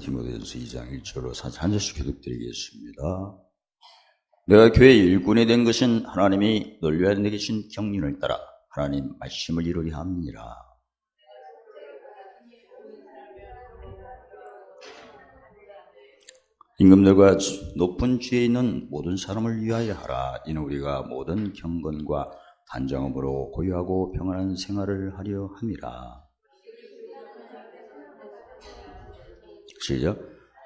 디모데전서 2장 1절로 한 절씩 교독드리겠습니다. 내가 교회의 일꾼이 된 것은 하나님이 널려야 내게 주신 경륜을 따라 하나님 말씀을 이루려 함이니라. 임금들과 높은 지에 있는 모든 사람을 위하여 하라. 이는 우리가 모든 경건과 단정함으로 고요하고 평안한 생활을 하려 함이라. 시작.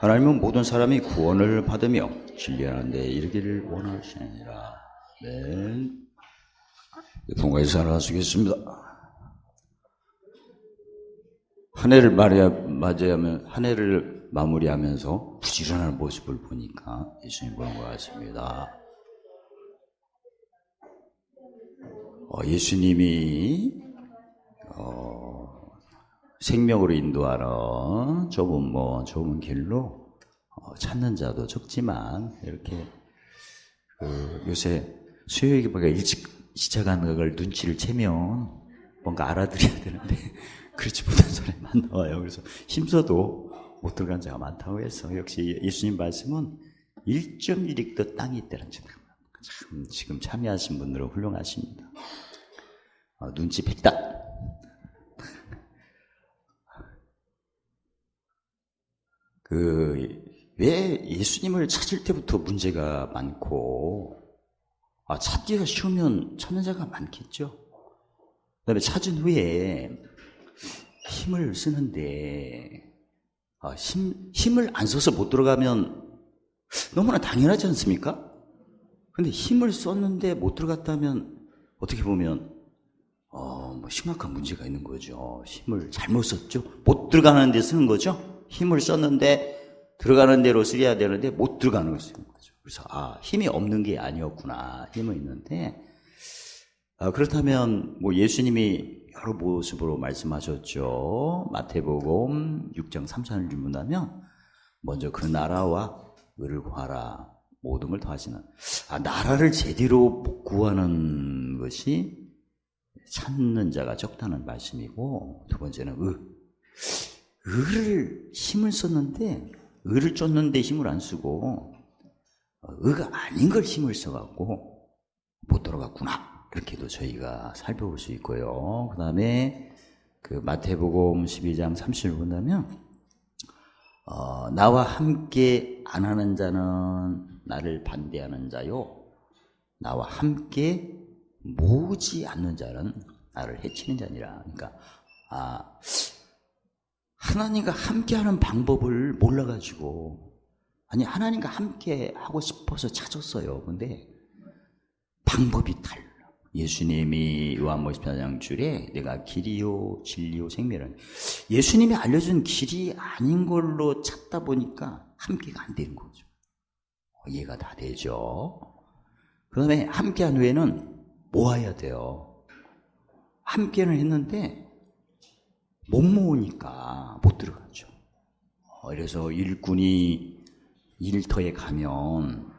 하나님은 모든 사람이 구원을 받으며 진리하는 데 이르기를 원하시느니라. 네. 통과해서 살아가시겠습니다. 한 해를 맞이하면, 한 해를 마무리하면서 부지런한 모습을 보니까 예수님 보는 것 같습니다. 예수님이, 생명으로 인도하는 좁은 길로 찾는 자도 적지만 이렇게 요새 수요일보다 일찍 시작하는 걸 눈치를 채면 뭔가 알아들여야 되는데 그렇지 못한 사람이 나와요. 그래서 힘써도 못 들어간 자가 많다고 해서 역시 예수님 말씀은 1.1익도 땅이 있다는 점. 참 지금 참여하신 분들은 훌륭하십니다. 눈치 백단. 왜 예수님을 찾을 때부터 문제가 많고, 찾기가 쉬우면 찾는 자가 많겠죠. 그 다음에 찾은 후에 힘을 쓰는데, 힘을 안 써서 못 들어가면 너무나 당연하지 않습니까? 근데 힘을 썼는데 못 들어갔다면 어떻게 보면, 심각한 문제가 있는 거죠. 힘을 잘못 썼죠? 못 들어가는 데 쓰는 거죠? 힘을 썼는데 들어가는 대로 쓰려야 되는데 못 들어가는 걸 쓰는 거죠. 그래서 힘이 없는 게 아니었구나. 힘은 있는데 그렇다면 예수님이 여러 모습으로 말씀하셨죠. 마태복음 6장 3절을 본다면 먼저 그 나라와 의를 구하라. 모든 걸 더하시는 나라를 제대로 구하는 것이 찾는 자가 적다는 말씀이고, 두 번째는 의를 힘을 썼는데 의를 쫓는데 힘을 안 쓰고 의가 아닌 걸 힘을 써갖고 못 들어갔구나. 이렇게도 저희가 살펴볼 수 있고요. 그 다음에 마태복음 12장 30절 본다면 나와 함께 안 하는 자는 나를 반대하는 자요, 나와 함께 모으지 않는 자는 나를 해치는 자니라. 그러니까 하나님과 함께하는 방법을 몰라가지고, 하나님과 함께 하고 싶어서 찾았어요. 근데 방법이 달라. 예수님이 요한복음 14장 줄에 내가 길이요 진리요 생명이라, 예수님이 알려준 길이 아닌 걸로 찾다 보니까 함께가 안 되는 거죠. 이해가 다 되죠. 그 다음에 함께한 후에는 모아야 돼요. 함께는 했는데 못 모으니까 못 들어가죠. 그래서 일꾼이 일터에 가면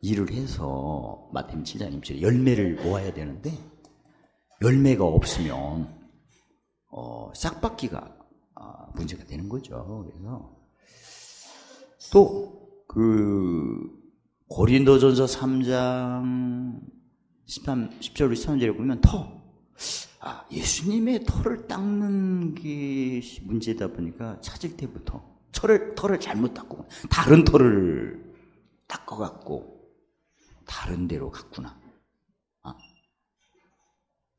일을 해서 마태복음 7장 1절에 열매를 모아야 되는데 열매가 없으면 싹받기가 문제가 되는 거죠. 그래서 또 고린도전서 3장 10절 13절에 보면 예수님의 털을 닦는 게 문제다 보니까 찾을 때부터 털을 잘못 닦고 다른 털을 닦아갖고 다른 데로 갔구나.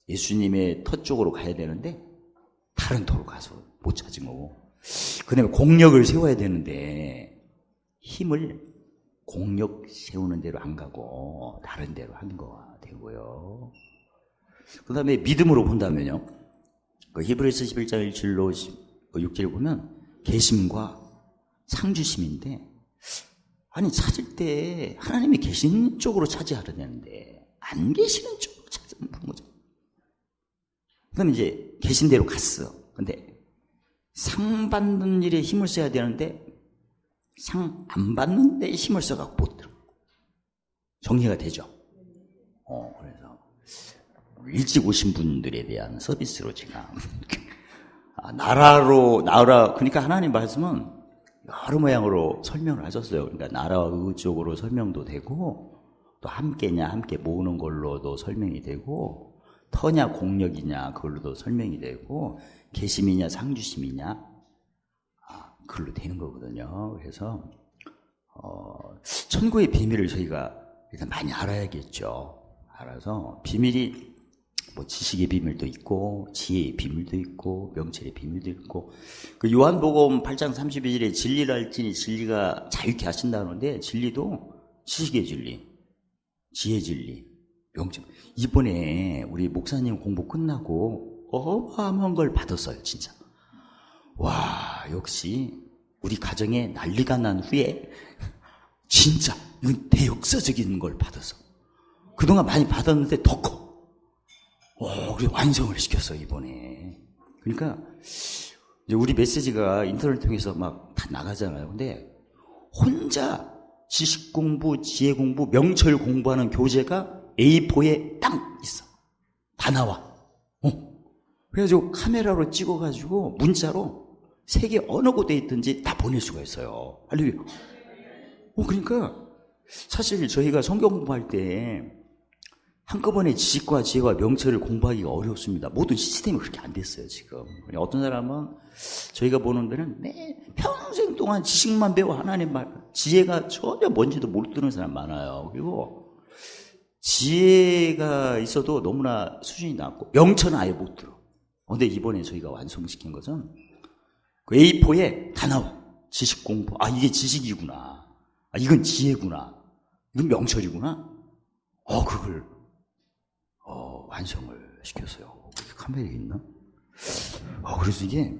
예수님의 터 쪽으로 가야 되는데 다른 터로 가서 못 찾은 거고, 그 다음에 공력을 세워야 되는데 공력 세우는 대로 안 가고 다른 데로 한 거가 되고요. 그 다음에 믿음으로 본다면요, 히브리서 11장 1절로 6절을 보면 계심과 상주심인데, 찾을 때 하나님이 계신 쪽으로 찾아야 되는데 안 계시는 쪽으로 찾는 거죠. 그럼 이제 계신 대로 갔어. 근데 상 받는 일에 힘을 써야 되는데 상 안 받는 데 힘을 써갖고 못 들어. 정리가 되죠. 그래서 일찍 오신 분들에 대한 서비스로 제가 나라, 그러니까 하나님 말씀은 여러 모양으로 설명을 하셨어요. 그러니까 나라와 의 쪽으로 설명도 되고, 또 함께냐, 함께 모으는 걸로도 설명이 되고, 터냐, 공력이냐, 그걸로도 설명이 되고, 개심이냐, 상주심이냐, 그걸로 되는 거거든요. 그래서, 천국의 비밀을 저희가 일단 많이 알아야겠죠. 알아서, 비밀이, 뭐, 지식의 비밀도 있고, 지혜의 비밀도 있고, 명철의 비밀도 있고, 그 요한복음 8장 32절에 진리를 알지니 진리가 자유케 하신다는데, 진리도 지식의 진리, 지혜의 진리, 명철. 이번에 우리 목사님 공부 끝나고 어마어마한 걸 받았어요, 진짜. 와, 역시 우리 가정에 난리가 난 후에 진짜 이건 대역사적인 걸 받았어. 그동안 많이 받았는데 더 커. 그래서 완성을 시켰어, 이번에. 그러니까 이제 우리 메시지가 인터넷 통해서 막 다 나가잖아요. 근데 혼자 지식 공부, 지혜 공부, 명철 공부하는 교재가 A4에 딱 있어. 다 나와. 그래가지고 카메라로 찍어가지고 문자로 세계 어느 곳에 있든지 다 보낼 수가 있어요. 할렐루야. 그러니까 사실 저희가 성경 공부할 때 한꺼번에 지식과 지혜와 명철을 공부하기가 어렵습니다. 모든 시스템이 그렇게 안 됐어요, 지금. 어떤 사람은 저희가 보는 데는 평생 동안 지식만 배워 하나님 말, 지혜가 전혀 뭔지도 모르는 사람 많아요. 그리고 지혜가 있어도 너무나 수준이 낮고 명철은 아예 못 들어. 근데 이번에 저희가 완성시킨 것은 그 A4에 다 나와. 지식 공부. 이게 지식이구나. 이건 지혜구나. 이건 명철이구나. 그걸 완성을 시켰어요. 카메라에 있나? 그래서 이게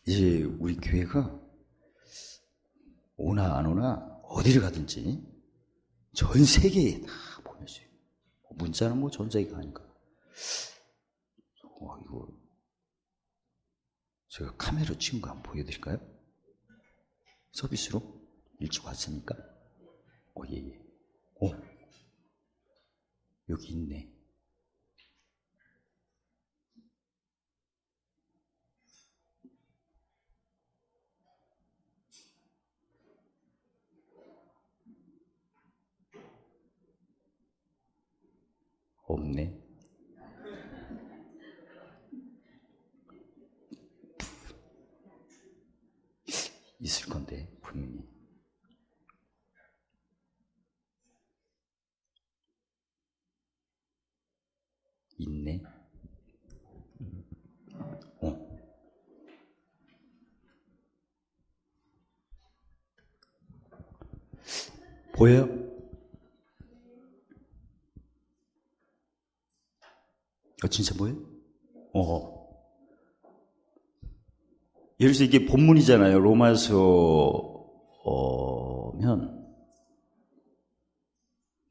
이제 우리 교회가 오나 안 오나 어디를 가든지 전 세계에 다 보냈어요. 문자는 뭐 전자기가 하니까. 이거 제가 카메라 찍은 거 한번 보여드릴까요? 서비스로 일찍 왔으니까. 예. 여기 있네. 없네. 있을 건데, 분명히. 있네. 보여요? 진짜 보여요? 예를 들어서 이게 본문이잖아요. 로마서면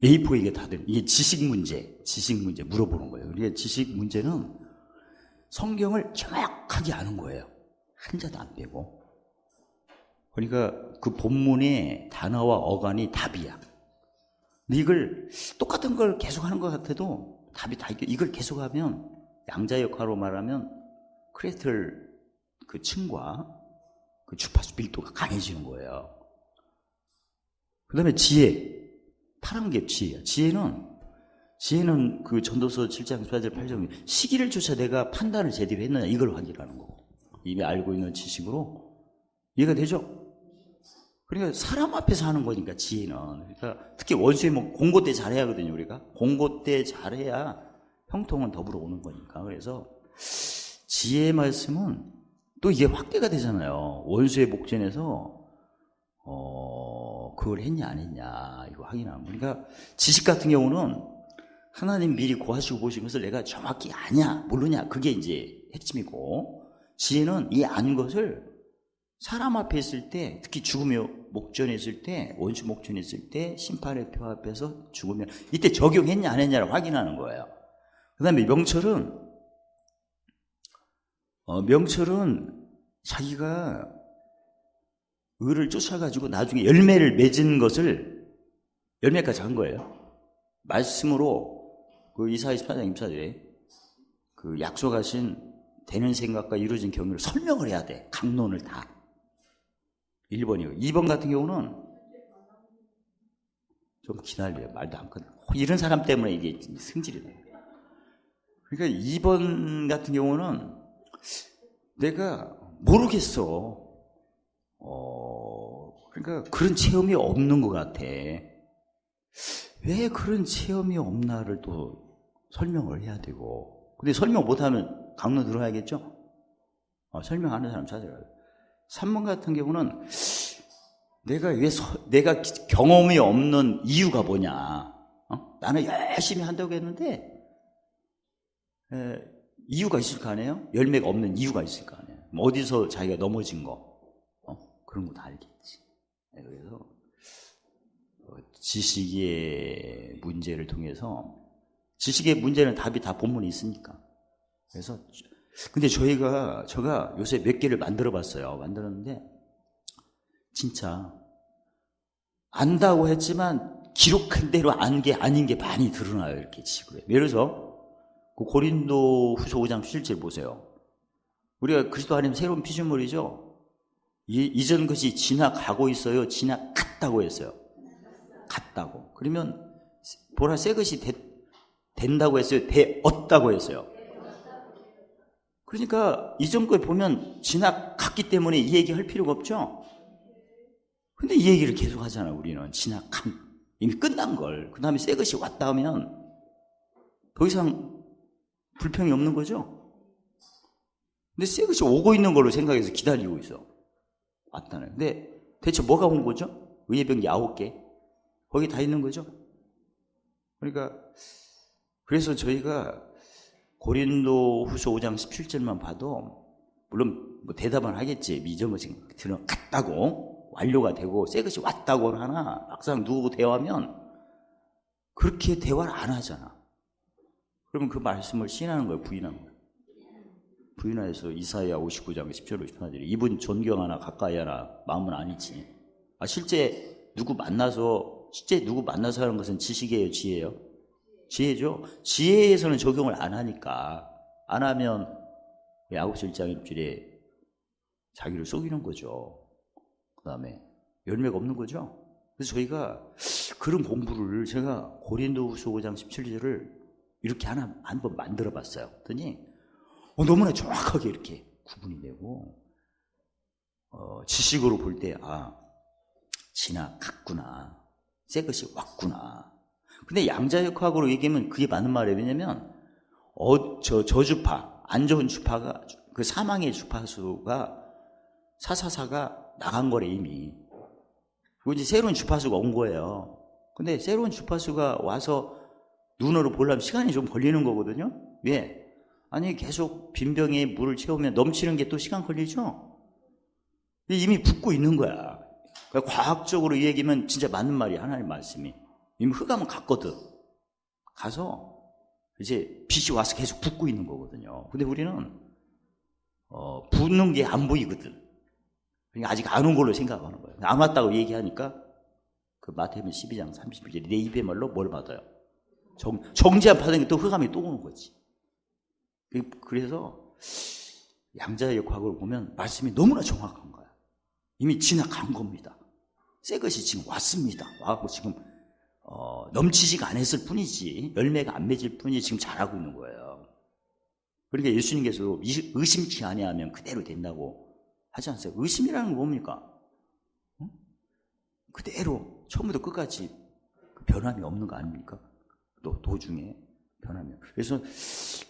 A4 이게 다들 이게 지식 문제 물어보는 거예요. 그러니까 지식 문제는 성경을 정확하게 아는 거예요. 한자도 안 빼고. 그러니까 그 본문의 단어와 어간이 답이야. 근데 이걸 똑같은 걸 계속하는 것 같아도 답이 다 이걸 계속하면 양자 역할로 말하면 크레텔 그 층과 그 주파수 밀도가 강해지는 거예요. 그 다음에 지혜. 파란 게 지혜야. 지혜는 그 전도서 7장 4절 8절 시기를 조차 내가 판단을 제대로 했느냐 이걸 확인하는 거고. 이미 알고 있는 지식으로 이해가 되죠? 그러니까 사람 앞에서 하는 거니까 지혜는. 그러니까 특히 원수의 공고 때 잘해야 하거든요. 우리가 공고 때 잘해야 형통은 더불어 오는 거니까. 그래서 지혜의 말씀은 또 이게 확대가 되잖아요. 원수의 목전에서 그걸 했냐 안 했냐 이거 확인하는 거. 그러니까 지식 같은 경우는 하나님 미리 고하시고 보신 것을 내가 정확히 아냐 모르냐 그게 이제 핵심이고, 지혜는 이 아는 것을 사람 앞에 있을 때, 특히 죽음의 목전에 있을 때, 원수 목전에 있을 때, 심판의 표 앞에서 죽으면 이때 적용했냐 안 했냐를 확인하는 거예요. 그 다음에 명철은 자기가 의를 쫓아가지고 나중에 열매를 맺은 것을 열매까지 한 거예요. 말씀으로 그 이사야 28장 24절에 그 약속하신 되는 생각과 이루어진 경륜을 설명을 해야 돼. 강론을 다. 1번이고 2번 같은 경우는 좀 기다려요. 말도 안 끊어. 이런 사람 때문에 이게 승질이 나요. 그러니까 2번 같은 경우는 내가 모르겠어. 그러니까 그런 체험이 없는 것 같아. 왜 그런 체험이 없나를 또 설명을 해야 되고. 근데 설명 못하면 강론 들어야겠죠? 설명하는 사람 찾아가야 돼. 3번 같은 경우는 내가 경험이 없는 이유가 뭐냐. 나는 열심히 한다고 했는데, 이유가 있을 거 아니에요? 열매가 없는 이유가 있을 거 아니에요? 어디서 자기가 넘어진 거, 그런 거 다 알겠지. 그래서, 지식의 문제를 통해서, 지식의 문제는 답이 다 본문에 있으니까. 그래서, 근데 제가 요새 몇 개를 만들어 봤어요. 만들었는데, 진짜, 안다고 했지만, 기록한 대로 안 게 아닌 게 많이 드러나요. 이렇게 지구에. 예를 들어서, 그 고린도 후서 5장 17절 보세요. 우리가 그리스도 안에는 새로운 피조물이죠. 이전 것이 지나가고 있어요. 지나갔다고 했어요. 갔다고. 그러면 보라 새 것이 된다고 했어요. 되었다고 했어요. 그러니까 이전 걸 보면 지나갔기 때문에 이 얘기 할 필요가 없죠. 근데 이 얘기를 계속 하잖아. 우리는 지나간, 이미 끝난 걸. 그 다음에 새 것이 왔다 하면 더 이상 불평이 없는 거죠. 근데 새 것이 오고 있는 걸로 생각해서 기다리고 있어. 왔다는. 근데 대체 뭐가 온 거죠? 의예병 9개. 거기 다 있는 거죠. 그러니까 그래서 저희가 고린도 후서 5장 17절만 봐도 물론 뭐 대답은 하겠지. 이전 것이 들어갔다고 완료가 되고 새 것이 왔다고 하나 막상 누구 대화하면 그렇게 대화를 안 하잖아. 그러면 그 말씀을 시인하는 거예요. 부인하는 거예요. 부인하여서 이사야 59장 10절 11절에 이분 존경하나 가까이 하나 마음은 아니지. 실제 누구 만나서 하는 것은 지식이에요, 지혜예요? 지혜죠. 지혜에서는 적용을 안 하니까 안 하면 야고보서 1장 1절에 자기를 속이는 거죠. 그 다음에 열매가 없는 거죠. 그래서 저희가 그런 공부를 제가 고린도후서 5장 17절을 이렇게 한번 만들어 봤어요. 그랬더니 너무나 정확하게 이렇게 구분이 되고 지식으로 볼 때 지나갔구나. 새 것이 왔구나. 근데 양자역학으로 얘기하면 그게 맞는 말이에요. 왜냐면 저주파, 안 좋은 주파가 그 사망의 주파수가 사사사가 나간 거래 이미. 그리고 이제 새로운 주파수가 온 거예요. 근데 새로운 주파수가 와서 눈으로 보려면 시간이 좀 걸리는 거거든요. 왜? 아니 계속 빈병에 물을 채우면 넘치는 게 또 시간 걸리죠. 이미 붓고 있는 거야. 그러니까 과학적으로 이 얘기면 진짜 맞는 말이야. 하나님 말씀이 이미 흑암은 갔거든. 가서 이제 빛이 와서 계속 붓고 있는 거거든요. 근데 우리는 붓는 게 안 보이거든. 그러니까 아직 안 온 걸로 생각하는 거예요. 안 왔다고 얘기하니까 그 마태복음 12장 30절 내 입의 말로 뭘 받아요? 정죄한 받은 게 또 흑암이 또 오는 거지. 그래서 양자역학으로 보면 말씀이 너무나 정확한 거야. 이미 지나간 겁니다. 새 것이 지금 왔습니다. 와고 지금 넘치지가 않았을 뿐이지 열매가 안 맺을 뿐이지 지금 잘하고 있는 거예요. 그러니까 예수님께서 의심치 아니하면 그대로 된다고 하지 않았어요? 의심이라는 건 뭡니까? 그대로 처음부터 끝까지 변함이 없는 거 아닙니까? 또 도중에 변하면. 그래서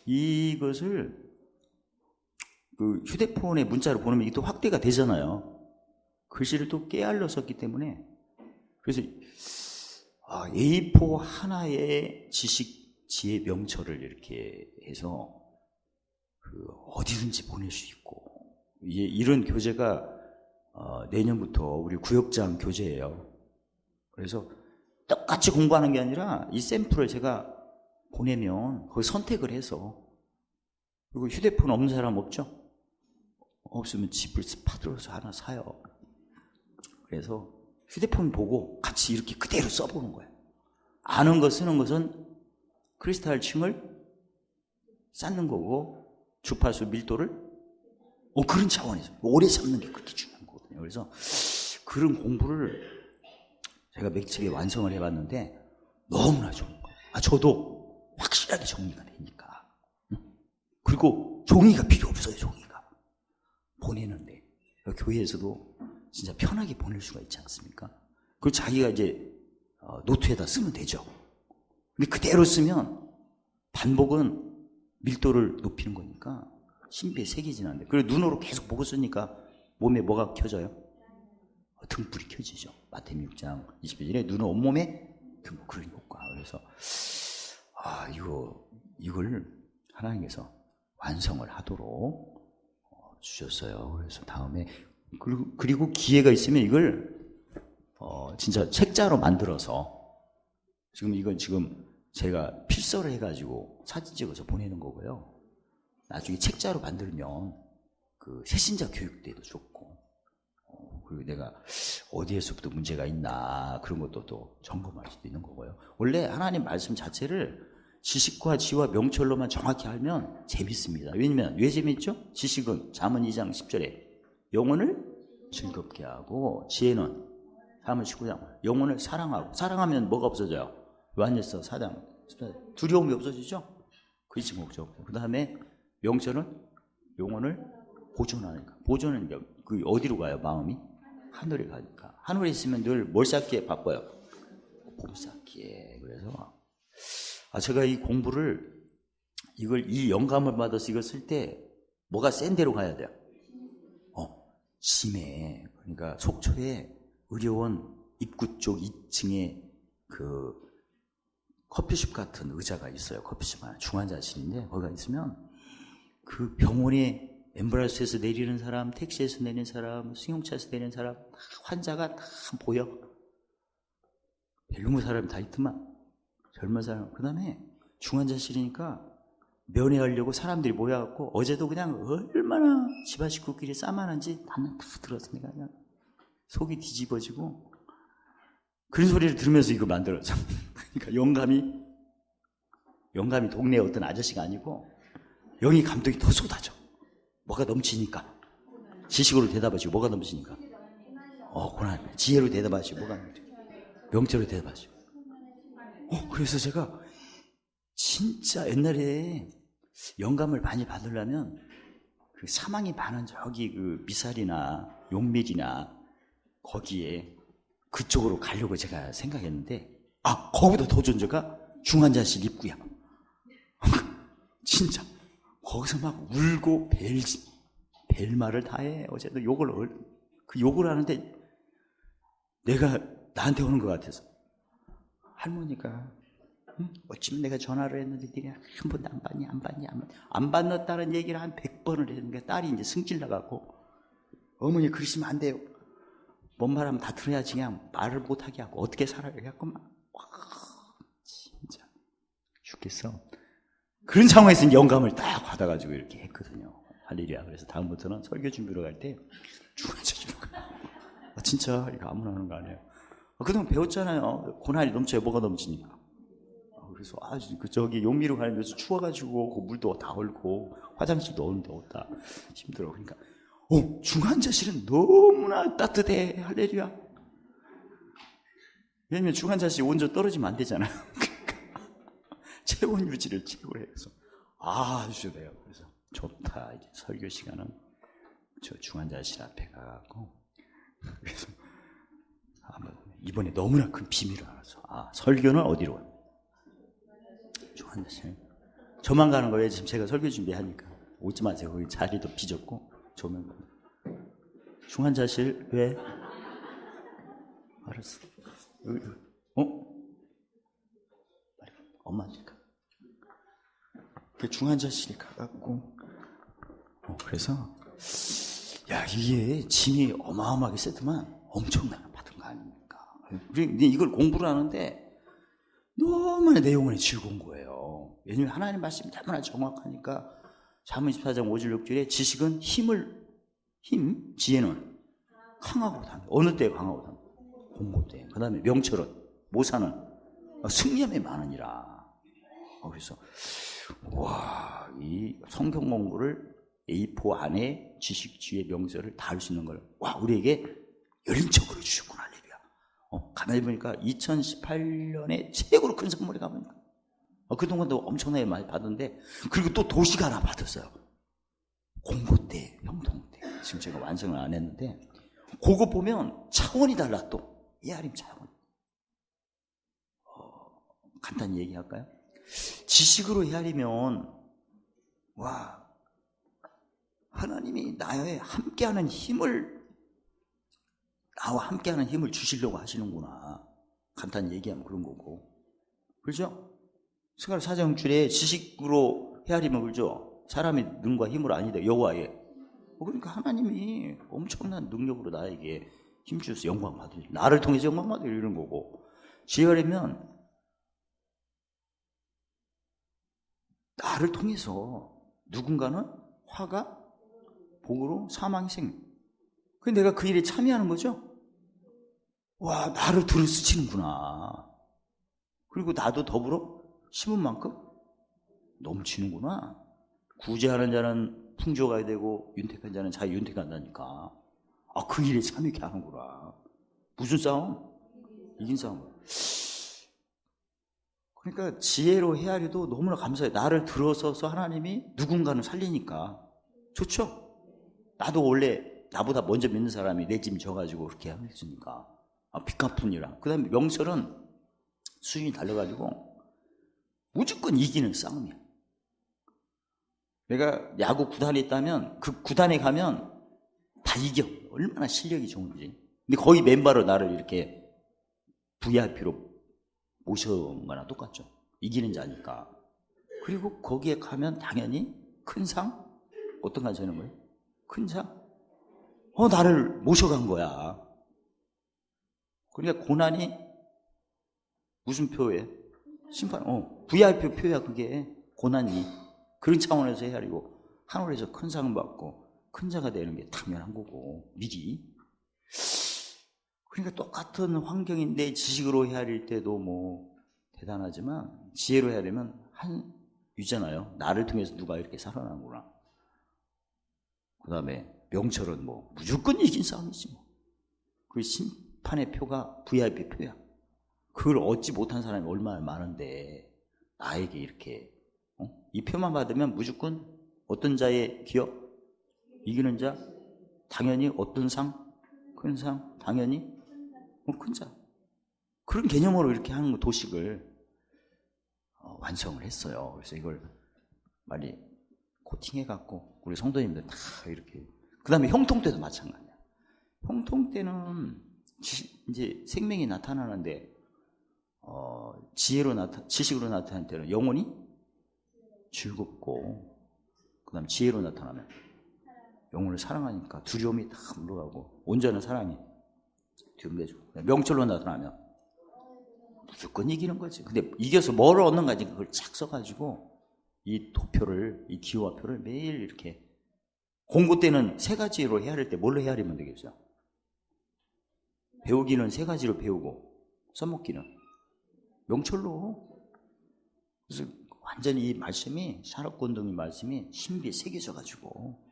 이것을 그 휴대폰에 문자로 보내면 이게 또 확대가 되잖아요. 글씨를 또 깨알려 썼기 때문에. 그래서 A4 하나의 지식 지혜 명철을 이렇게 해서 어디든지 보낼 수 있고, 이런 교재가 내년부터 우리 구역장 교재예요. 그래서 똑같이 공부하는 게 아니라 이 샘플을 제가 보내면 거기 선택을 해서, 그리고 휴대폰 없는 사람 없죠? 없으면 집을 파들어서 하나 사요. 그래서 휴대폰 보고 같이 이렇게 그대로 써보는 거예요. 아는 거 쓰는 것은 크리스탈 층을 쌓는 거고 주파수 밀도를 그런 차원에서 오래 잡는 게 그렇게 중요한 거거든요. 그래서 그런 공부를 제가 며칠에 완성을 해봤는데 너무나 좋은 거예요. 저도 확실하게 정리가 되니까. 그리고 종이가 필요 없어요. 종이가 보내는데 교회에서도 진짜 편하게 보낼 수가 있지 않습니까? 그리고 자기가 이제 노트에다 쓰면 되죠. 근데 그대로 쓰면 반복은 밀도를 높이는 거니까 신비에 새기진 않는데, 그리고 눈으로 계속 보고 쓰니까 몸에 뭐가 켜져요? 등불이 켜지죠. 마태복음 6장 21절에 눈은 온몸에 등불, 그런 효과. 그래서 이걸 하나님께서 완성을 하도록 주셨어요. 그래서 다음에 그리고 기회가 있으면 이걸 진짜 책자로 만들어서, 이건 제가 필서를 해가지고 사진 찍어서 보내는 거고요. 나중에 책자로 만들면 그 새신자 교육 때도 좋고, 그리고 내가 어디에서부터 문제가 있나 그런 것도 또 점검할 수도 있는 거고요. 원래 하나님 말씀 자체를 지식과 지와 명철로만 정확히 알면 재밌습니다. 왜냐면 왜 재밌죠? 지식은 잠언 2장 10절에 영혼을 즐겁게 하고, 지혜는 잠언 19장 영혼을 사랑하고, 사랑하면 뭐가 없어져요? 요한일서 4장 두려움이 없어지죠? 그렇지 목적. 그 다음에 명철은 영혼을 보존하니까. 보존은 그 어디로 가요? 마음이 하늘에 가니까. 하늘에 있으면 늘 뭘 쌓기에 바빠요? 봄 쌓기에. 그래서 제가 이 공부를 이 영감을 받아서 이걸 쓸 때 뭐가 센 데로 가야 돼요? 심해. 그러니까 속초에 의료원 입구 쪽 2층에 그 커피숍 같은 의자가 있어요. 커피숍 하나, 중환자실인데 거기가 있으면 그 병원에 앰뷸런스에서 내리는 사람, 택시에서 내리는 사람, 승용차에서 내리는 사람, 환자가 다 보여. 젊은 사람이 다 있더만. 젊은 사람. 그 다음에 중환자실이니까 면회하려고 사람들이 모여갖고, 어제도 그냥 얼마나 집안 식구끼리 싸만한지 나는 다 들었어. 내가 그냥 속이 뒤집어지고 그런 소리를 들으면서 이거 만들었어. 그러니까 영감이 동네 어떤 아저씨가 아니고 영이 감동이 더 쏟아져. 뭐가 넘치니까. 지식으로 대답하시고 뭐가 넘치니까. 고난. 지혜로 대답하시고 뭐가 넘치니까. 명철로 대답하시고. 그래서 제가 진짜 옛날에 영감을 많이 받으려면 그 사망이 많은 저기 그 미살이나 용밀이나 거기에 그쪽으로 가려고 제가 생각했는데, 거기보다 더 좋은 데가 중환자실 입구야. 진짜 거기서 막 울고 벨말을 다 해. 어제도 그 욕을 하는데 내가 나한테 오는 것 같아서, 할머니가 어찌면 내가 전화를 했는데 니네 한 번도 안 받았다는 얘기를 한 100번을 했는데, 딸이 이제 승질 나갖고 어머니 그러시면 안 돼요. 뭔 말하면 다 들어야지 그냥 말을 못하게 하고 어떻게 살아요? 그래갖고 진짜 죽겠어. 그런 상황에서 영감을 딱 받아가지고 이렇게 했거든요. 할렐루야. 그래서 다음부터는 설교 준비로 갈 때 중환자실로 가요. 진짜 이거 아무나 하는 거 아니에요. 그동안 배웠잖아요. 고난이 넘쳐요. 뭐가 넘치니까. 그래서 저기 용미로 가면서 추워가지고 그 물도 다 얼고 화장실도 얼는데 없다. 힘들어. 그러니까 중환자실은 너무나 따뜻해. 할렐루야. 왜냐면 중환자실 온도 떨어지면 안 되잖아요. 체온 유지를 최고로 해서 아주 돼요. 그래서 좋다. 이제 설교 시간은 저 중환자실 앞에 가갖고, 그래서 이번에 너무나 큰 비밀을 알아서 설교는 어디로 가요? 중환자실. 저만 가는 거예요. 지금 제가 설교 준비하니까 오지 마세요. 거기 자리도 비졌고 저만 가요. 중환자실 왜? 알았어. 엄마니까. 그 중환자실에 가갖고 그래서 이게 짐이 어마어마하게 세더만 엄청나게 받은 거 아닙니까? 근데 이걸 공부를 하는데 너무나 내용은 즐거운 거예요. 왜냐면 하나님 말씀이 너무나 정확하니까. 잠언 24장 5절 6절에 지식은 지혜는 강하고 단. 어느 때 강하고 단? 공고 때. 그 다음에 명철은, 모사는 승리함에 많으니라. 그래서 이 성경 공부를 A4 안에 지식, 지혜, 명철을 다 할 수 있는 걸 우리에게 열린 척으로 주셨구나. 할렐루야. 가만히 보니까 2018년에 최고로 큰 선물이 가보니까 그동안도 엄청나게 많이 받았는데, 그리고 또 도시가 하나 받았어요. 공고대, 형통대. 지금 제가 완성을 안 했는데, 그거 보면 차원이 달라. 또 헤아림 차원. 간단히 얘기할까요? 지식으로 헤아리면, 와, 하나님이 나와 함께하는 힘을 주시려고 하시는구나. 간단히 얘기하면 그런 거고. 그렇죠? 생활 사정줄에 지식으로 헤아리면, 그렇죠? 사람의 능과 힘으로 아니다. 여호와의. 그러니까 하나님이 엄청난 능력으로 나에게 힘주셔서 영광 받으려, 나를 통해서 영광 받으려, 이런 거고. 지혜하려면 나를 통해서 누군가는 화가 복으로 사망이 생. 근데 내가 그 일에 참여하는 거죠. 와, 나를 들어 스치는구나. 그리고 나도 더불어 심은 만큼 넘치는구나. 구제하는 자는 풍조가 되고 윤택한 자는 자기 윤택한다니까. 그 일에 참여하게 하는구나. 무슨 싸움? 이긴 싸움. 그러니까 지혜로 헤아려도 너무나 감사해요. 나를 들어서서 하나님이 누군가는 살리니까 좋죠. 나도 원래 나보다 먼저 믿는 사람이 내 짐 져가지고 그렇게 했으니까 빚 갚으니라. 그 다음에 명철은 수준이 달라가지고 무조건 이기는 싸움이야. 내가 야구 구단에 있다면 그 구단에 가면 다 이겨. 얼마나 실력이 좋은지. 근데 거의 멤버로 나를 이렇게 VIP로 모셔온 거나 똑같죠. 이기는 자니까. 그리고 거기에 가면 당연히 큰 상? 어떤 거 저는 거예요? 큰 상? 나를 모셔간 거야. 그러니까 고난이 무슨 표예요? 심판, VIP 표야, 그게. 고난이. 그런 차원에서 헤아리고, 하늘에서 큰 상을 받고, 큰 자가 되는 게 당연한 거고, 미리. 그러니까 똑같은 환경인데 지식으로 헤아릴 때도 뭐 대단하지만, 지혜로 헤아리면 한 유잖아요. 나를 통해서 누가 이렇게 살아나는구나. 그 다음에 명철은 뭐 무조건 이긴 싸움이지 뭐. 그 심판의 표가 VIP 표야. 그걸 얻지 못한 사람이 얼마나 많은데 나에게 이렇게 이 표만 받으면 무조건 어떤 자의 기업? 이기는 자? 당연히 어떤 상? 큰 상? 당연히 큰 자. 그런 개념으로 이렇게 하는 도식을 완성을 했어요. 그래서 이걸 많이 코팅해갖고 우리 성도님들 다 이렇게. 그 다음에 형통 때도 마찬가지야. 형통 때는 이제 생명이 나타나는데 지식으로 나타날 때는 영혼이 즐겁고, 그 다음에 지혜로 나타나면 영혼을 사랑하니까 두려움이 다 물러가고 온전한 사랑이 뒤움내주고, 명철로 나타나면 무조건 이기는 거지. 근데 이겨서 뭘 얻는가, 그걸 쫙 써가지고 이 도표를, 이 기호화표를 매일 이렇게. 공부 때는 세 가지로 헤아릴 때 뭘로 헤아리면 되겠어요? 배우기는 세 가지로 배우고, 써먹기는 명철로. 그래서 완전히 이 말씀이, 샤롯곤동이 말씀이 신비에 새겨져가지고.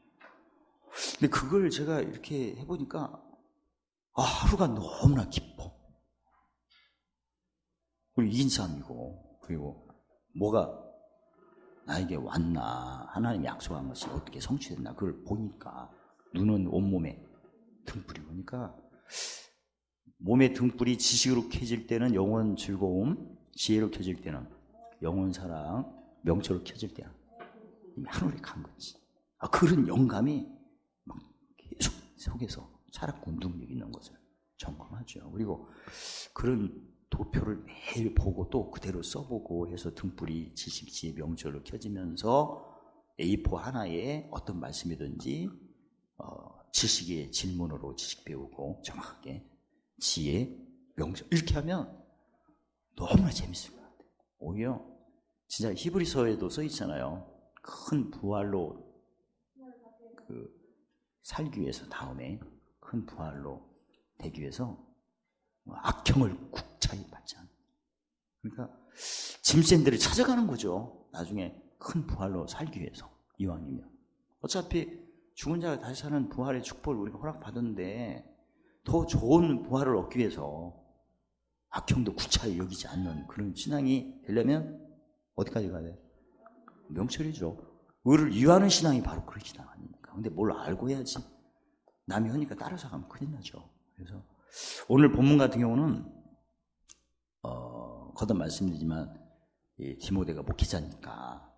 근데 그걸 제가 이렇게 해보니까 하루가 너무나 기뻐. 그리고 이긴 싸움이고, 그리고 뭐가 나에게 왔나, 하나님이 약속한 것이 어떻게 성취됐나, 그걸 보니까 눈은 온몸에 등불이 보니까, 몸의 등불이 지식으로 켜질 때는 영혼 즐거움, 지혜로 켜질 때는 영혼 사랑, 명철로 켜질 때야 이미 하늘에 간 거지. 그런 영감이 막 계속 속에서 살았고 능력 있는 것을 점검하죠. 그리고 그런 도표를 매일 보고 또 그대로 써보고 해서 등불이 지식, 지혜, 명철로 켜지면서 A4 하나에 어떤 말씀이든지 지식의 질문으로 지식 배우고 정확하게 지혜, 명철 이렇게 하면 너무나 재밌을 것 같아요. 오히려 진짜 히브리서에도 써 있잖아요. 큰 부활로 살기 위해서, 다음에 큰 부활로 되기 위해서 악형을 국차히 받지 않아. 그러니까 짐센들을 찾아가는 거죠. 나중에 큰 부활로 살기 위해서, 이왕이면. 어차피 죽은 자가 다시 사는 부활의 축복을 우리가 허락받았는데 더 좋은 부활을 얻기 위해서 악형도 구차히 여기지 않는 그런 신앙이 되려면 어디까지 가야 돼요? 명철이죠. 의를 위하는 신앙이 바로 그런 신앙 아닙니까? 근데 뭘 알고 해야지. 남이 하니까 따라서 가면 큰일 나죠. 그래서 오늘 본문 같은 경우는 거듭 말씀드리지만 이 디모데가 목회자니까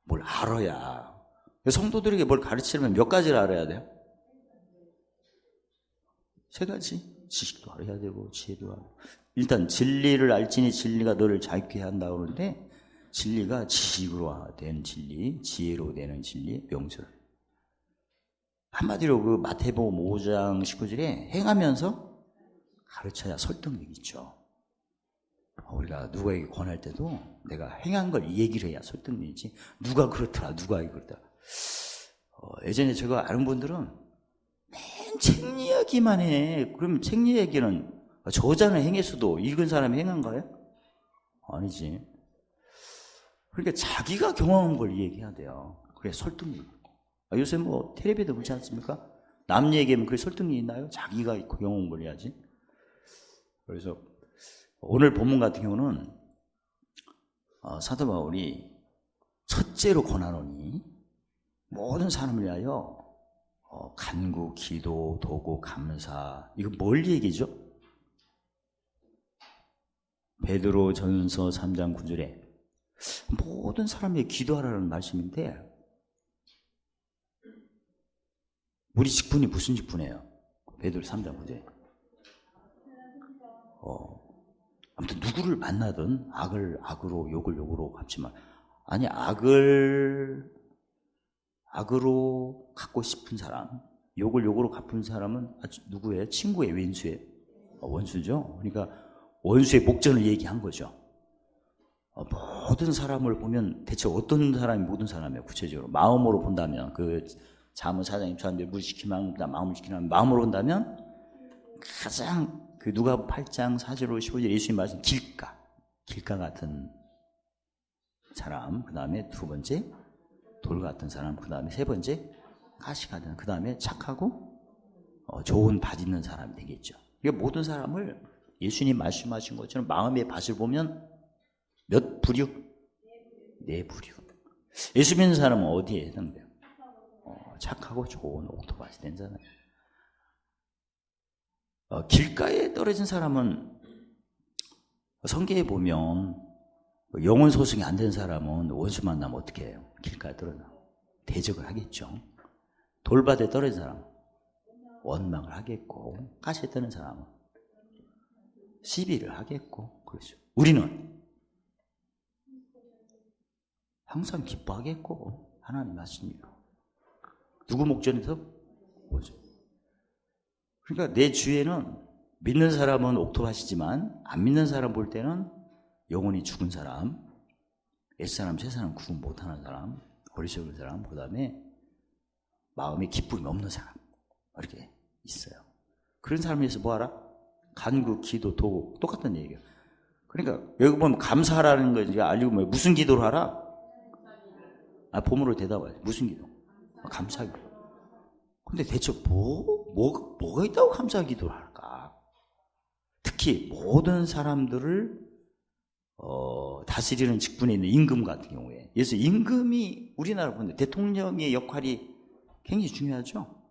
뭘 알아야, 성도들에게 뭘 가르치려면 몇 가지를 알아야 돼요? 3가지. 지식도 알아야 되고 지혜도 알고. 일단 진리를 알지니 진리가 너를 자유케 한다고 그러는데, 진리가 지식으로 된 진리, 지혜로 되는 진리, 명철. 한마디로 그 마태복음 5장 19절에 행하면서 가르쳐야 설득력이 있죠. 우리가 누구에게 권할 때도 내가 행한 걸 이 얘기를 해야 설득력이지, 누가 그렇더라, 누가 그렇더라. 예전에 제가 아는 분들은 맨 책 이야기만 해. 그럼 책 이야기는 저자는 행했어도 읽은 사람이 행한 거예요? 아니지. 그러니까 자기가 경험한 걸 얘기해야 돼요. 그래 설득력 있고. 요새 뭐 텔레비도 그렇지 않습니까? 남 얘기하면 그게 설득력이 있나요? 자기가 경험한 걸 해야지. 그래서 오늘 본문 같은 경우는 사도 바울이 첫째로 권하노니 모든 사람을 위하여 간구, 기도, 도구, 감사. 이거 뭘 얘기죠? 베드로 전서 3장 9절에 모든 사람에게 기도하라는 말씀인데, 우리 직분이 무슨 직분이에요? 베드로 3장 9절에 아무튼 누구를 만나든 악을 악으로 욕을 욕으로 갚지만, 아니 악을 악으로 갚고 싶은 사람, 욕을 욕으로 갚은 사람은 누구예요? 친구예요? 왼수예요? 원수죠. 그러니까 원수의 목전을 얘기한 거죠. 모든 사람을 보면 대체 어떤 사람이 모든 사람이에요? 구체적으로 마음으로 본다면, 그 자문 사장님 저한테 물 시키면 마음을 시키면, 마음으로 본다면 가장 그 누가 8장 4절 15절 예수님 말씀 길가 같은 사람, 그 다음에 2번째 돌 같은 사람, 그 다음에 3번째 가시 같은, 그 다음에 착하고 좋은 밭 있는 사람이 되겠죠. 그러니까 모든 사람을 예수님 말씀하신 것처럼 마음의 밭을 보면 몇 부류? 4부류. 예수 믿는 사람은 어디에 해당돼요? 착하고 좋은 옥토밭이 된 사람. 길가에 떨어진 사람은 성경에 보면 영혼 소생이 안 된 사람은 원수 만나면 어떻게 해요? 길가에 떨어져 대적을 하겠죠. 돌밭에 떨어진 사람 원망을 하겠고, 가시에 떠는 사람은 시비를 하겠고, 그렇죠. 우리는 항상 기뻐하겠고, 하나님 하시니까. 누구 목전에서? 뭐죠? 그러니까 내 주위에는 믿는 사람은 옥토밭이지만 안 믿는 사람 볼 때는 영혼이 죽은 사람, 옛사람 새사람 구분 못하는 사람, 어리석은 사람, 그 다음에 마음에 기쁨이 없는 사람, 이렇게 있어요. 그런 사람에 대해서 뭐하라? 간구, 기도, 도구, 똑같은 얘기예요. 그러니까 여기 보면 감사하라는 거 이제 알리고, 뭐 무슨 기도를 하라? 봄으로 대답해. 무슨 기도? 감사기도. 근데 대체 뭐가 있다고 감사 기도를 할까? 특히 모든 사람들을 다스리는 직분에 있는 임금 같은 경우에, 그래서 임금이 우리나라 보는데 대통령의 역할이 굉장히 중요하죠.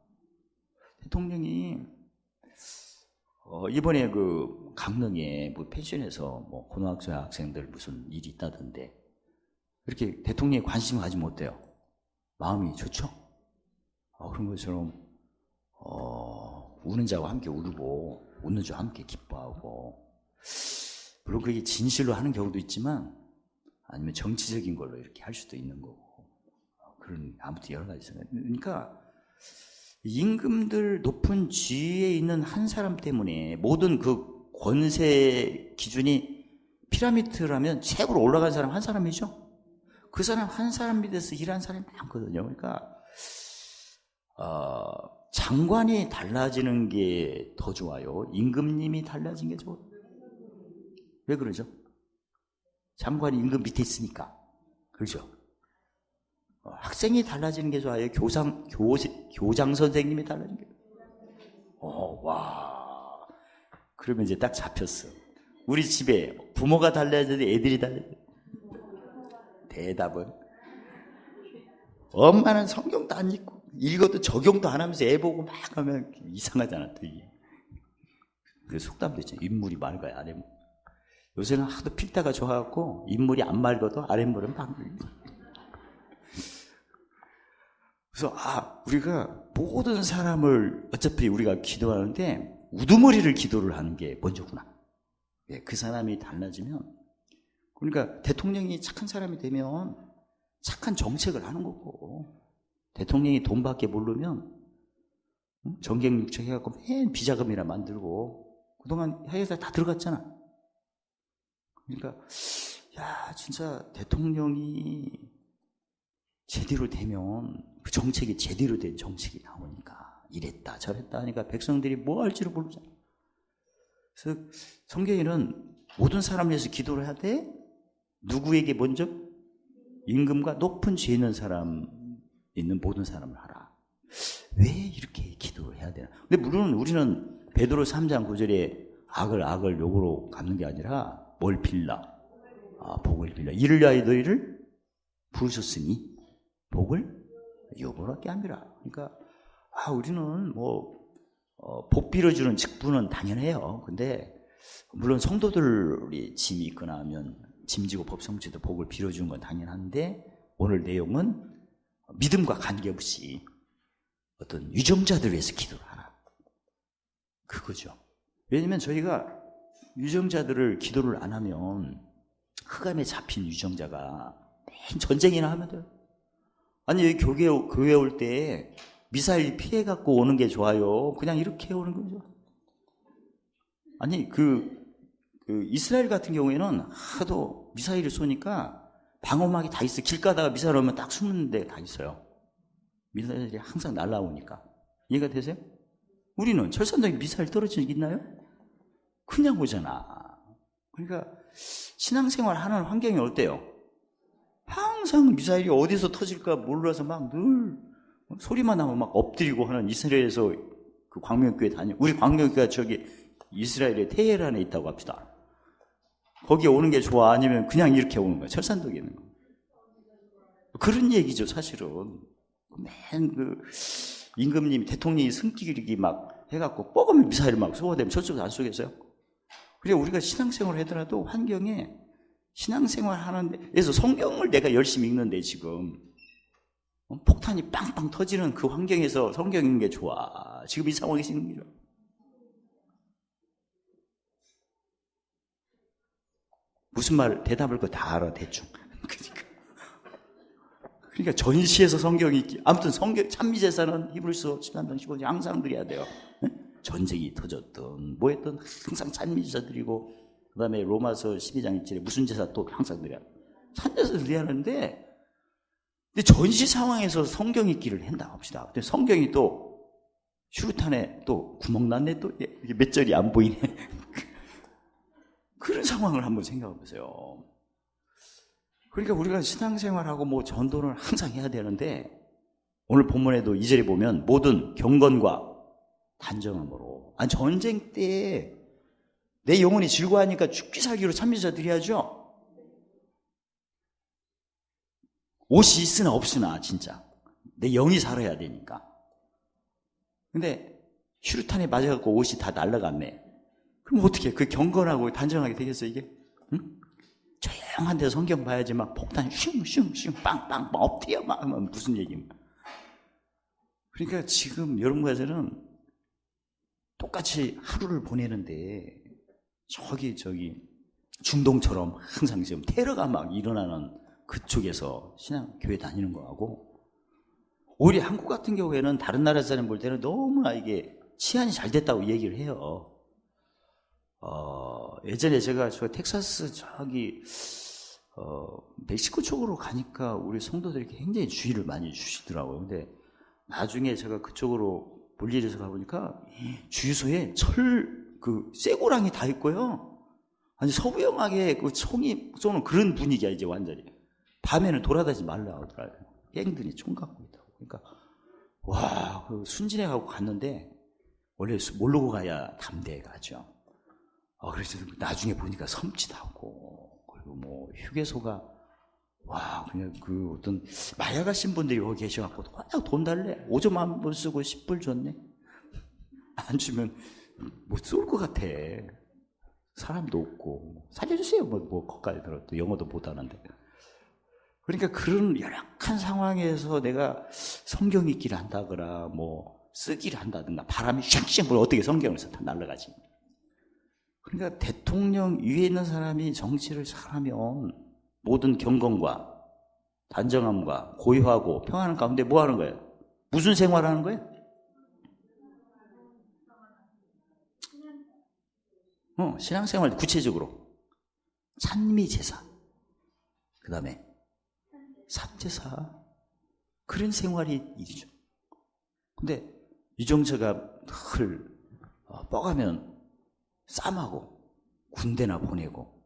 대통령이 이번에 그 강릉에 뭐 펜션에서 뭐 고등학생 학생들 무슨 일이 있다던데, 이렇게 대통령이 관심을 가지면 어때요? 마음이 좋죠. 그런 것처럼 우는 자와 함께 울고 웃는 자와 함께 기뻐하고, 물론 그게 진실로 하는 경우도 있지만 아니면 정치적인 걸로 이렇게 할 수도 있는 거고, 그런 아무튼 여러 가지 있어요. 그러니까 임금들 높은 지위에 있는 한 사람 때문에 모든 그 권세 기준이 피라미드라면 최고로 올라간 사람 한 사람이죠. 그 사람 한 사람 밑에서 일하는 사람이 많거든요. 그러니까 장관이 달라지는 게 더 좋아요? 임금님이 달라진 게 좋아요? 왜 그러죠? 장관이 임금 밑에 있으니까. 그렇죠? 학생이 달라지는 게 좋아요? 교장 선생님이 달라지는 게 좋아요? 와. 그러면 이제 딱 잡혔어. 우리 집에 부모가 달라야 되는데 애들이 달라야 돼. 대답은 엄마는 성경도 안 읽고 읽어도 적용도 안 하면서 애 보고 막 하면 이상하잖아 되게. 그래서 속담도 있잖아. 인물이 맑아야 아랫물. 요새는 하도 필다가 좋아갖고 인물이 안 맑아도 아랫물은 막. 그래서 우리가 모든 사람을 어차피 우리가 기도하는데 우두머리를 기도를 하는 게 먼저구나. 그 사람이 달라지면, 그러니까 대통령이 착한 사람이 되면 착한 정책을 하는 거고, 대통령이 돈밖에 모르면 정경유착 해갖고 맨 비자금이나 만들고 그동안 해외사 다 들어갔잖아. 그러니까 진짜 대통령이 제대로 되면 그 정책이 제대로 된 정책이 나오니까 이랬다 저랬다 하니까 백성들이 뭐 할지를 모르잖아. 그래서 성경에는 모든 사람을 위해서 기도를 해야 돼. 누구에게 먼저? 임금과 높은 죄 있는 사람 있는 모든 사람을 하라. 왜 이렇게 기도를 해야 되나? 근데 물론 우리는 베드로 3장 9절에 악을 욕으로 갚는 게 아니라 뭘 빌라? 복을 빌라. 이를 위하여 너희를 부르셨으니 복을 욕으로 얻게 함이라. 그러니까 우리는 복 빌어주는 직분은 당연해요. 근데 물론 성도들이 짐이 있거나 하면 짐지고 법성지도 복을 빌어주는 건 당연한데, 오늘 내용은 믿음과 관계없이 어떤 유정자들을 위해서 기도를 하라. 그거죠. 왜냐면 저희가 유정자들을 기도를 안 하면 흑암에 잡힌 유정자가 맨 전쟁이나 하면 돼요. 아니 여기 교회 올 때 미사일 피해갖고 오는 게 좋아요? 그냥 이렇게 오는 거죠. 아니 그 이스라엘 같은 경우에는 하도 미사일을 쏘니까 방어막이 다 있어. 길 가다가 미사일 오면 딱 숨는 데 다 있어요. 미사일이 항상 날아오니까. 이해가 되세요? 우리는 철산동에 미사일 떨어진 적 있나요? 그냥 오잖아. 그러니까 신앙생활 하는 환경이 어때요? 항상 미사일이 어디서 터질까 몰라서 막 늘 소리만 나면 막 엎드리고 하는 이스라엘에서 그 광명교회 우리 광명교회가 저기 이스라엘의 테헤란에 있다고 합시다. 거기에 오는 게 좋아? 아니면 그냥 이렇게 오는 거야? 철산동에 있는 거. 그런 얘기죠, 사실은. 맨 임금님이 대통령이 승기기 막 해갖고 뻐금이 미사일을 막 쏘아대면 저쪽에서 안 쏘겠어요? 그래, 우리가 신앙생활을 하더라도 환경에 신앙생활 하는데, 그래서 성경을 내가 열심히 읽는데 지금 폭탄이 빵빵 터지는 그 환경에서 성경 읽는 게 좋아. 지금 이 상황에 있는 게 좋아. 무슨 말 대답할 거 다 알아 대충. 그러니까 전시에서 성경 읽기. 아무튼 성경 찬미제사는 히브리서 13장 15장 항상 드려야 돼요. 전쟁이 터졌든 뭐 했든 항상 찬미제사 드리고, 그 다음에 로마서 12장 1절에 무슨 제사 또 항상 드려야 돼. 찬제사 드려야 하는데, 근데 전시 상황에서 성경 읽기를 한다고 합시다. 근데 성경이 또 슈루탄에 또 구멍 났네, 또 이게 몇 절이 안 보이네. 그런 상황을 한번 생각해 보세요. 그러니까 우리가 신앙생활하고 뭐 전도를 항상 해야 되는데, 오늘 본문에도 2절에 보면 모든 경건과 단정함으로. 전쟁 때 내 영혼이 즐거워하니까 죽기 살기로 찬미제사 드려야죠. 옷이 있으나 없으나 진짜 내 영이 살아야 되니까. 근데 슈루탄에 맞아갖고 옷이 다 날아갔네. 그럼 어떻게 그 경건하고 단정하게 되겠어 이게? 응? 조용한 데서 성경 봐야지 막 폭탄 슝슝슝 빵빵 막 엎드려 막 하면 무슨 얘기입니까? 그러니까 지금 여러분께서는 똑같이 하루를 보내는데 저기 중동처럼 항상 지금 테러가 막 일어나는 그쪽에서 신앙교회 다니는 거하고, 오히려 한국 같은 경우에는 다른 나라 사람 볼 때는 너무나 이게 치안이 잘 됐다고 얘기를 해요. 예전에 제가 텍사스 멕시코 쪽으로 가니까 우리 성도들이 굉장히 주의를 많이 주시더라고요. 근데 나중에 제가 그쪽으로 볼 일이 있어 가보니까 주유소에 쇠고랑이 다 있고요. 아니, 서부영하게 그 총이 쏘는 그런 분위기야, 이제 완전히. 밤에는 돌아다니지 말라 하더라고요. 갱들이 총 갖고 있다고. 그러니까, 와, 순진해 가고 갔는데, 원래 모르고 가야 담대해 가죠. 그래서 나중에 보니까 섬찟하고, 그리고 뭐 휴게소가 와, 그냥 그 어떤 마약하신 분들이 여기 계셔갖고 그냥 돈 달래. 5점 한 번 쓰고 10불 줬네. 안 주면 뭐 쏠 것 같아. 사람도 없고 살려주세요. 뭐 거기까지 들었도 영어도 못하는데. 그러니까 그런 열악한 상황에서 내가 성경 읽기를 한다거나 뭐 쓰기를 한다든가 바람이 샥샥 불어 어떻게 성경을 다 날아가지. 그러니까 대통령 위에 있는 사람이 정치를 잘하면 모든 경건과 단정함과 고요하고 평안한 가운데 뭐 하는 거예요? 무슨 생활하는 거예요? 신앙생활 구체적으로 찬미 제사, 그 다음에 삼제사, 그런 생활이 일이죠. 근데 유정자가 늘 뻐가면 쌈하고 군대나 보내고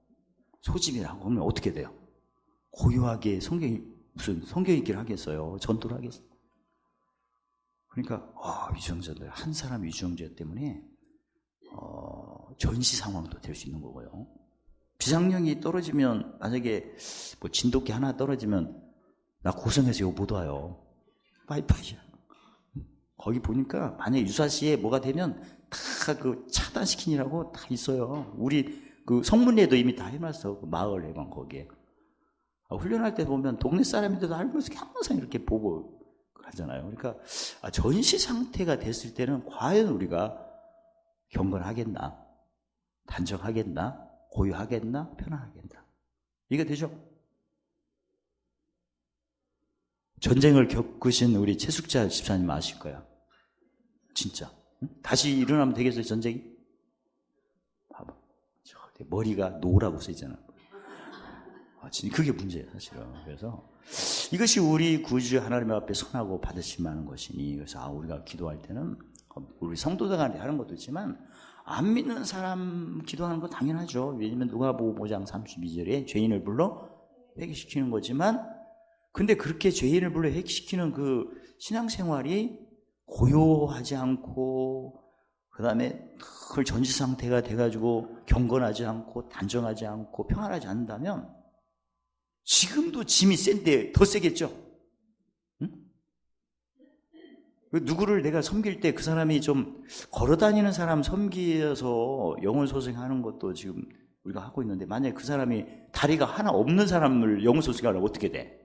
소집이나 하고 그러면 어떻게 돼요? 고요하게 무슨 성경 읽기를 하겠어요? 전도를 하겠어요? 그러니까 유정자들 한 사람 유정자 때문에 전시 상황도 될 수 있는 거고요. 비상령이 떨어지면 만약에 뭐 진돗개 하나 떨어지면 나 고생해서 이거 못 와요. 빠이빠이야. 거기 보니까 만약에 유사시에 뭐가 되면 다 그 차단시키느라고 다 있어요. 우리 그 성문에도 이미 다 해놨어. 그 마을 해관 거기에. 훈련할 때 보면 동네 사람인데도 알면서 항상 이렇게 보고 하잖아요. 그러니까 전시 상태가 됐을 때는 과연 우리가 경건하겠나? 단정하겠나? 고요하겠나? 편안하겠나? 이게 되죠? 전쟁을 겪으신 우리 최숙자 집사님 아실 거야. 진짜. 응? 다시 일어나면 되겠어요, 전쟁이? 봐봐. 머리가 노라고 써있잖아. 진짜 그게 문제예요, 사실은. 그래서 이것이 우리 구주 하나님 앞에 선하고 받으실 만한 것이니, 그래서 우리가 기도할 때는 우리 성도들한테 하는 것도 있지만 안 믿는 사람 기도하는 거 당연하죠. 왜냐면 누가복음 5장 32절에 죄인을 불러 회개시키는 거지만, 근데 그렇게 죄인을 불러 회개시키는 그 신앙생활이 고요하지 않고 그 다음에 늘 전시 상태가 돼가지고 경건하지 않고 단정하지 않고 평안하지 않는다면 지금도 짐이 센데 더 세겠죠? 응? 누구를 내가 섬길 때 그 사람이 좀 걸어다니는 사람 섬기어서 영혼 소생하는 것도 지금 우리가 하고 있는데, 만약에 그 사람이 다리가 하나 없는 사람을 영혼 소생하려면 어떻게 돼?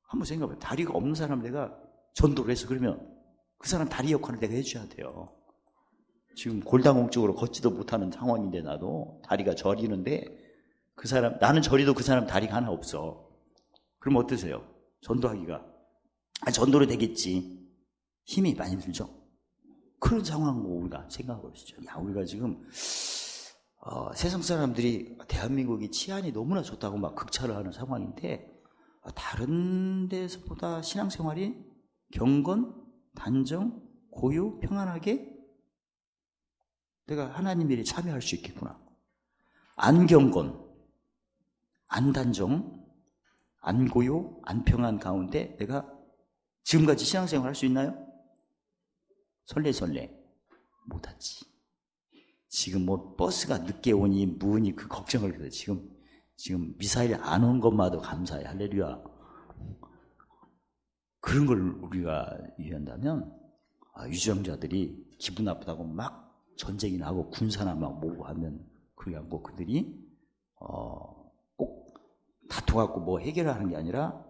한번 생각해봐요. 다리가 없는 사람 내가 전도를 해서 그러면 그 사람 다리 역할을 내가 해줘야 돼요. 지금 골다공증으로 걷지도 못하는 상황인데 나도 다리가 저리는데 그 사람, 나는 저리도 그 사람 다리가 하나 없어. 그럼 어떠세요? 전도하기가. 전도로 되겠지. 힘이 많이 들죠? 그런 상황으로 우리가 생각하고 있죠. 우리가 지금, 세상 사람들이 대한민국이 치안이 너무나 좋다고 막 극찬을 하는 상황인데, 다른 데서보다 신앙생활이 경건, 단정, 고요, 평안하게 내가 하나님 일에 참여할 수 있겠구나. 안 경건, 안 단정, 안 고요, 안 평안 가운데 내가 지금같이 신앙생활 할 수 있나요? 설레설레 못하지. 지금 뭐 버스가 늦게 오니 뭐니 그 걱정을 해서 지금 미사일 안 온 것마도 감사해. 할렐루야. 그런 걸 우리가 이해한다면 유정자들이 기분 나쁘다고 막 전쟁이나 하고 군사나 막 모으고 하면 그게 뭐 그들이 꼭 다투갖고 뭐 해결하는 게 아니라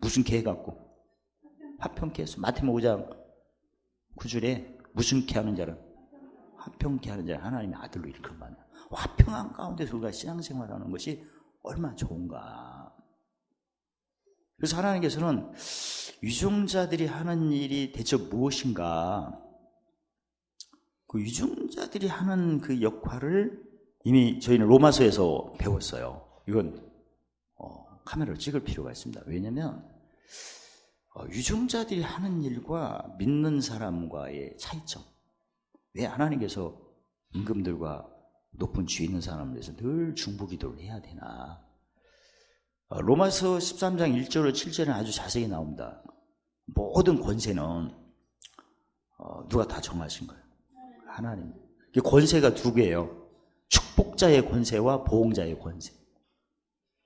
무슨 개 갖고 화평케 마태복음 5장 9절에 무슨 개 하는 자는 화평케 하는 자는 하나님의 아들로 일컬어받는다. 화평한 가운데서 우리가 신앙생활하는 것이 얼마나 좋은가. 그래서 하나님께서는 유종자들이 하는 일이 대체 무엇인가, 그 유종자들이 하는 그 역할을 이미 저희는 로마서에서 배웠어요. 이건 카메라로 찍을 필요가 있습니다. 왜냐하면 유종자들이 하는 일과 믿는 사람과의 차이점. 왜 하나님께서 임금들과 높은 지위 있는 사람을 위해서 늘 중보기도를 해야 되나. 로마서 13장 1절로 7절은 아주 자세히 나옵니다. 모든 권세는 누가 다 정하신 거예요. 하나님. 권세가 두 개예요. 축복자의 권세와 보응자의 권세.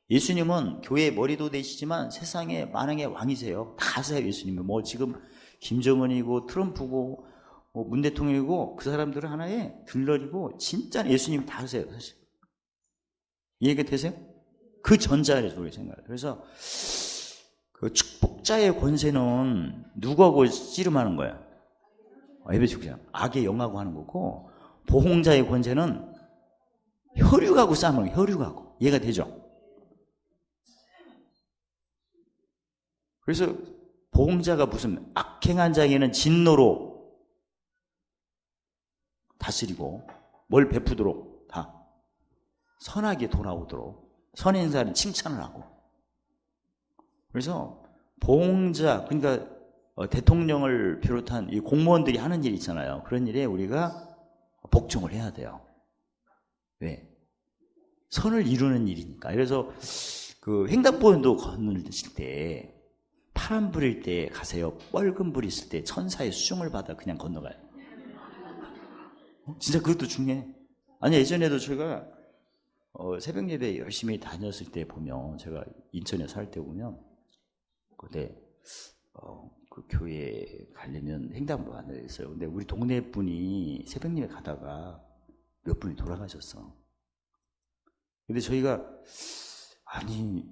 예수님은 교회의 머리도 되시지만 세상의 만왕의 왕이세요. 다 아세요, 예수님은. 뭐 지금 김정은이고 트럼프고 뭐 문 대통령이고 그 사람들은 하나의 들러리고 진짜 예수님 다 아세요, 사실. 이해가 되세요? 그 전자를 우리 생각해요. 그래서 그 축복자의 권세는 누구하고 씨름하는 거야? 에베소서 악의 영하고 하는 거고, 보응자의 권세는 혈육하고 싸우는 거예요. 혈육하고. 이해가 되죠? 그래서 보응자가 무슨 악행한 자에게는 진노로 다스리고 뭘 베푸도록 다 선하게 돌아오도록 선인 자는 칭찬을 하고. 그래서 보응자, 그러니까 대통령을 비롯한 이 공무원들이 하는 일 있잖아요. 그런 일에 우리가 복종을 해야 돼요. 왜? 선을 이루는 일이니까. 그래서 그 횡단보도도 건너실 때 파란불일 때 가세요. 빨간불 있을 때 천사의 수중을 받아 그냥 건너가요. 진짜 그것도 중요해. 아니, 예전에도 제가 새벽 예배 열심히 다녔을 때 보면, 제가 인천에 살 때 보면 그때 그 교회에 가려면 횡단보도가 있어요. 근데 우리 동네 분이 새벽 예배 가다가 몇 분이 돌아가셨어. 근데 저희가 아니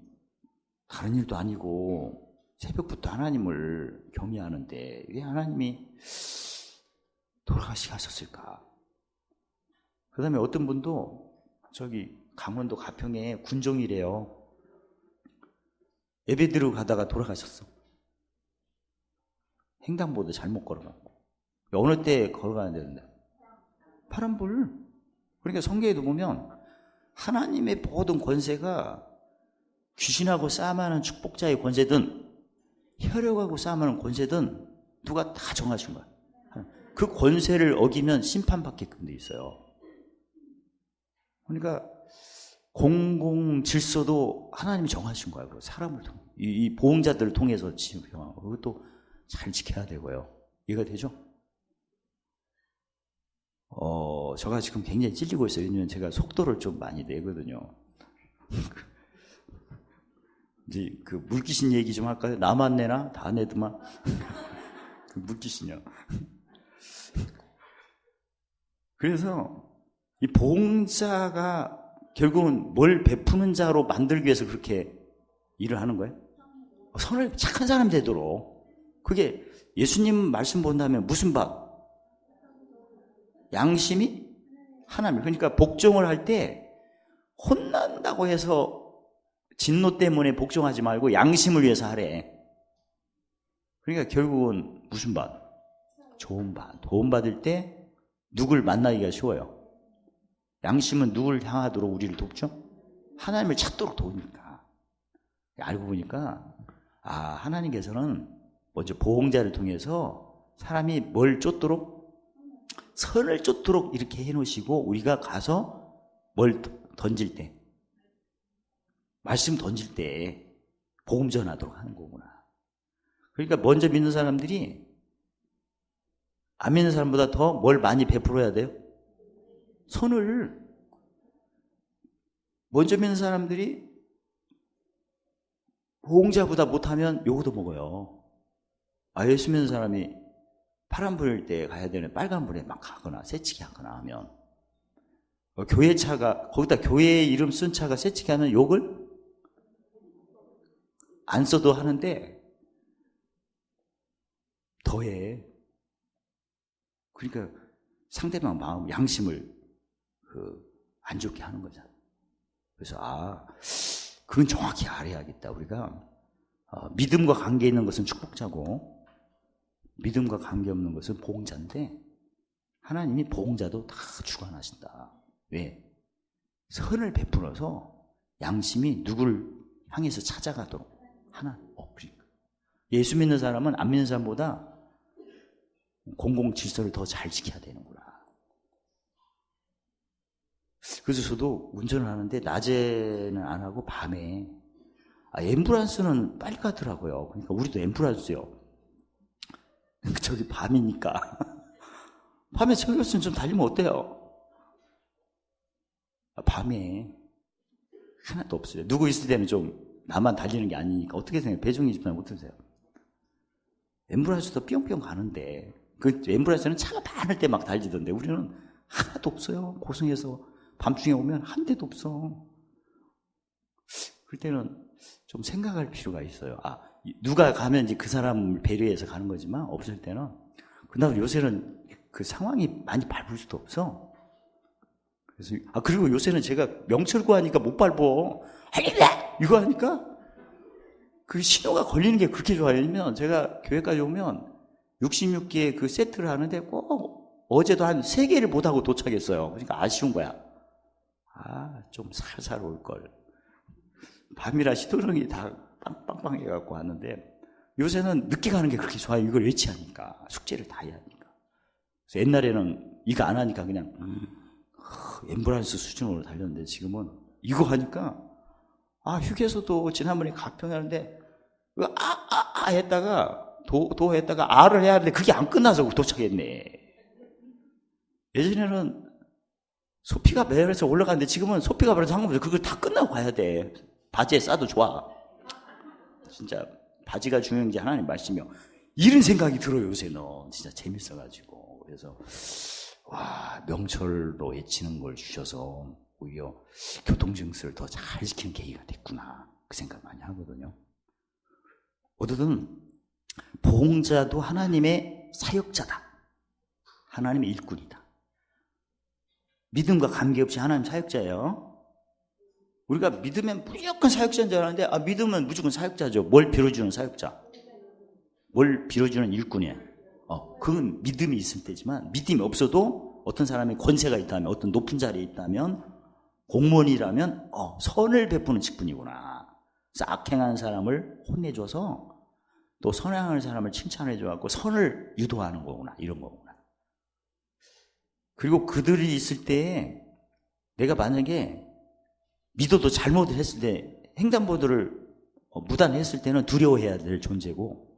다른 일도 아니고 새벽부터 하나님을 경외하는데 왜 하나님이 돌아가시게 하셨을까? 그 다음에 어떤 분도 저기 강원도 가평에 군종이래요. 예배 드리고 가다가 돌아가셨어. 횡단보도 잘못 걸어가고. 어느 때 걸어가야 되는데? 파란불. 그러니까 성경에도 보면 하나님의 모든 권세가 귀신하고 싸움하는 축복자의 권세든 혈육하고 싸움하는 권세든 누가 다 정하신 거야. 그 권세를 어기면 심판받게끔 돼 있어요. 그러니까 공공 질서도 하나님이 정하신 거야. 사람을 통해, 이 보응자들을 통해서 지켜요. 그것도 잘 지켜야 되고요. 이해가 되죠? 제가 지금 굉장히 찔리고 있어요. 왜냐면 제가 속도를 좀 많이 내거든요. 이제 그 물귀신 얘기 좀 할까요? 나만 내나? 다 내더만. 그 물귀신이요. 그래서 이 보응자가 결국은 뭘 베푸는 자로 만들기 위해서 그렇게 일을 하는 거예요. 선을 착한 사람이 되도록. 그게 예수님 말씀 본다면 무슨 밥? 양심이 하나님. 그러니까 복종을 할 때 혼난다고 해서 진노 때문에 복종하지 말고 양심을 위해서 하래. 그러니까 결국은 무슨 밭? 좋은 밭. 도움 받을 때 누굴 만나기가 쉬워요. 양심은 누굴 향하도록 우리를 돕죠? 하나님을 찾도록 도우니까. 알고 보니까 하나님께서는 먼저 보응자를 통해서 사람이 뭘 쫓도록? 선을 쫓도록 이렇게 해놓으시고 우리가 가서 뭘 던질 때, 말씀 던질 때 복음 전하도록 하는 거구나. 그러니까 먼저 믿는 사람들이 안 믿는 사람보다 더 뭘 많이 베풀어야 돼요? 선을. 먼저 믿는 사람들이 보응자보다 못하면 요거도 먹어요. 예수 믿는 사람이 파란불일 때 가야 되는 빨간불에 막 가거나 새치기 하거나 하면 교회 차가, 거기다 교회 이름 쓴 차가 새치기 하면 욕을 안 써도 하는데 더해. 그러니까 상대방 마음, 양심을 안 좋게 하는 거잖아. 그래서 그건 정확히 알아야겠다. 우리가 믿음과 관계 있는 것은 축복자고 믿음과 관계없는 것은 보응자인데 하나님이 보응자도 다 주관하신다. 왜? 선을 베풀어서 양심이 누굴 향해서 찾아가도록 하나님. 그러니까 예수 믿는 사람은 안 믿는 사람보다 공공 질서를 더 잘 지켜야 되는구나. 그래서 저도 운전을 하는데 낮에는 안 하고 밤에 앰뷸런스는 빨리 가더라고요. 그러니까 우리도 앰뷸런스요. 저기 밤이니까 밤에 철교수는 좀 달리면 어때요? 밤에 하나도 없어요. 누구 있을 때는 좀 나만 달리는 게 아니니까. 어떻게 생각해요? 배종희 집사님 어떠세요? 엠브라스도 뿅뿅 가는데 그 엠브라스는 차가 많을 때 막 달리던데 우리는 하나도 없어요. 고성에서 밤중에 오면 한 대도 없어. 그럴 때는 좀 생각할 필요가 있어요. 누가 가면 이제 그 사람을 배려해서 가는 거지만 없을 때는. 그다음 요새는 그 상황이 많이 밟을 수도 없어. 그래서 그리고 요새는 제가 명철구 하니까 못 밟어. 이거 하니까 그 신호가 걸리는 게 그렇게 좋아요. 왜냐면 제가 교회까지 오면 66개의 그 세트를 하는데 꼭 어제도 한 3개를 못하고 도착했어요. 그러니까 아쉬운 거야. 좀 살살 올 걸. 밤이라 시도령이 다 빵빵빵 해갖고 왔는데 요새는 늦게 가는 게 그렇게 좋아요. 이걸 외치하니까. 숙제를 다 해야 하니까. 그래서 옛날에는 이거 안 하니까 그냥 엠브란스 수준으로 달렸는데 지금은 이거 하니까 휴게소도 지난번에 가평에 하는데 했다가 도 했다가 아를 해야 하는데 그게 안 끝나서 도착했네. 예전에는 소피가 매열해서 올라가는데 지금은 소피가 매열해서 상관없어. 그걸 다 끝나고 가야 돼. 바지에 싸도 좋아. 진짜 바지가 중요한지 하나님 말씀이요. 이런 생각이 들어요. 요새는 진짜 재밌어가지고. 그래서 명철로 외치는 걸 주셔서 오히려 교통증서를 더 잘 지키는 계기가 됐구나. 그 생각 많이 하거든요. 어쨌든 보응자도 하나님의 사역자다. 하나님의 일꾼이다. 믿음과 관계없이 하나님 사역자예요. 우리가 믿으면 무조건 사역자인 줄 알았는데 믿으면 무조건 사역자죠. 뭘 빌어주는 사역자. 뭘 빌어주는 일꾼이에요. 그건 믿음이 있을 때지만 믿음이 없어도 어떤 사람이 권세가 있다면 어떤 높은 자리에 있다면 공무원이라면 선을 베푸는 직분이구나. 그래서 악행하는 사람을 혼내줘서 또 선행하는 사람을 칭찬해줘갖고 선을 유도하는 거구나. 이런 거구나. 그리고 그들이 있을 때 내가 만약에 믿어도 잘못을 했을 때 횡단보도를 무단했을 때는 두려워해야 될 존재고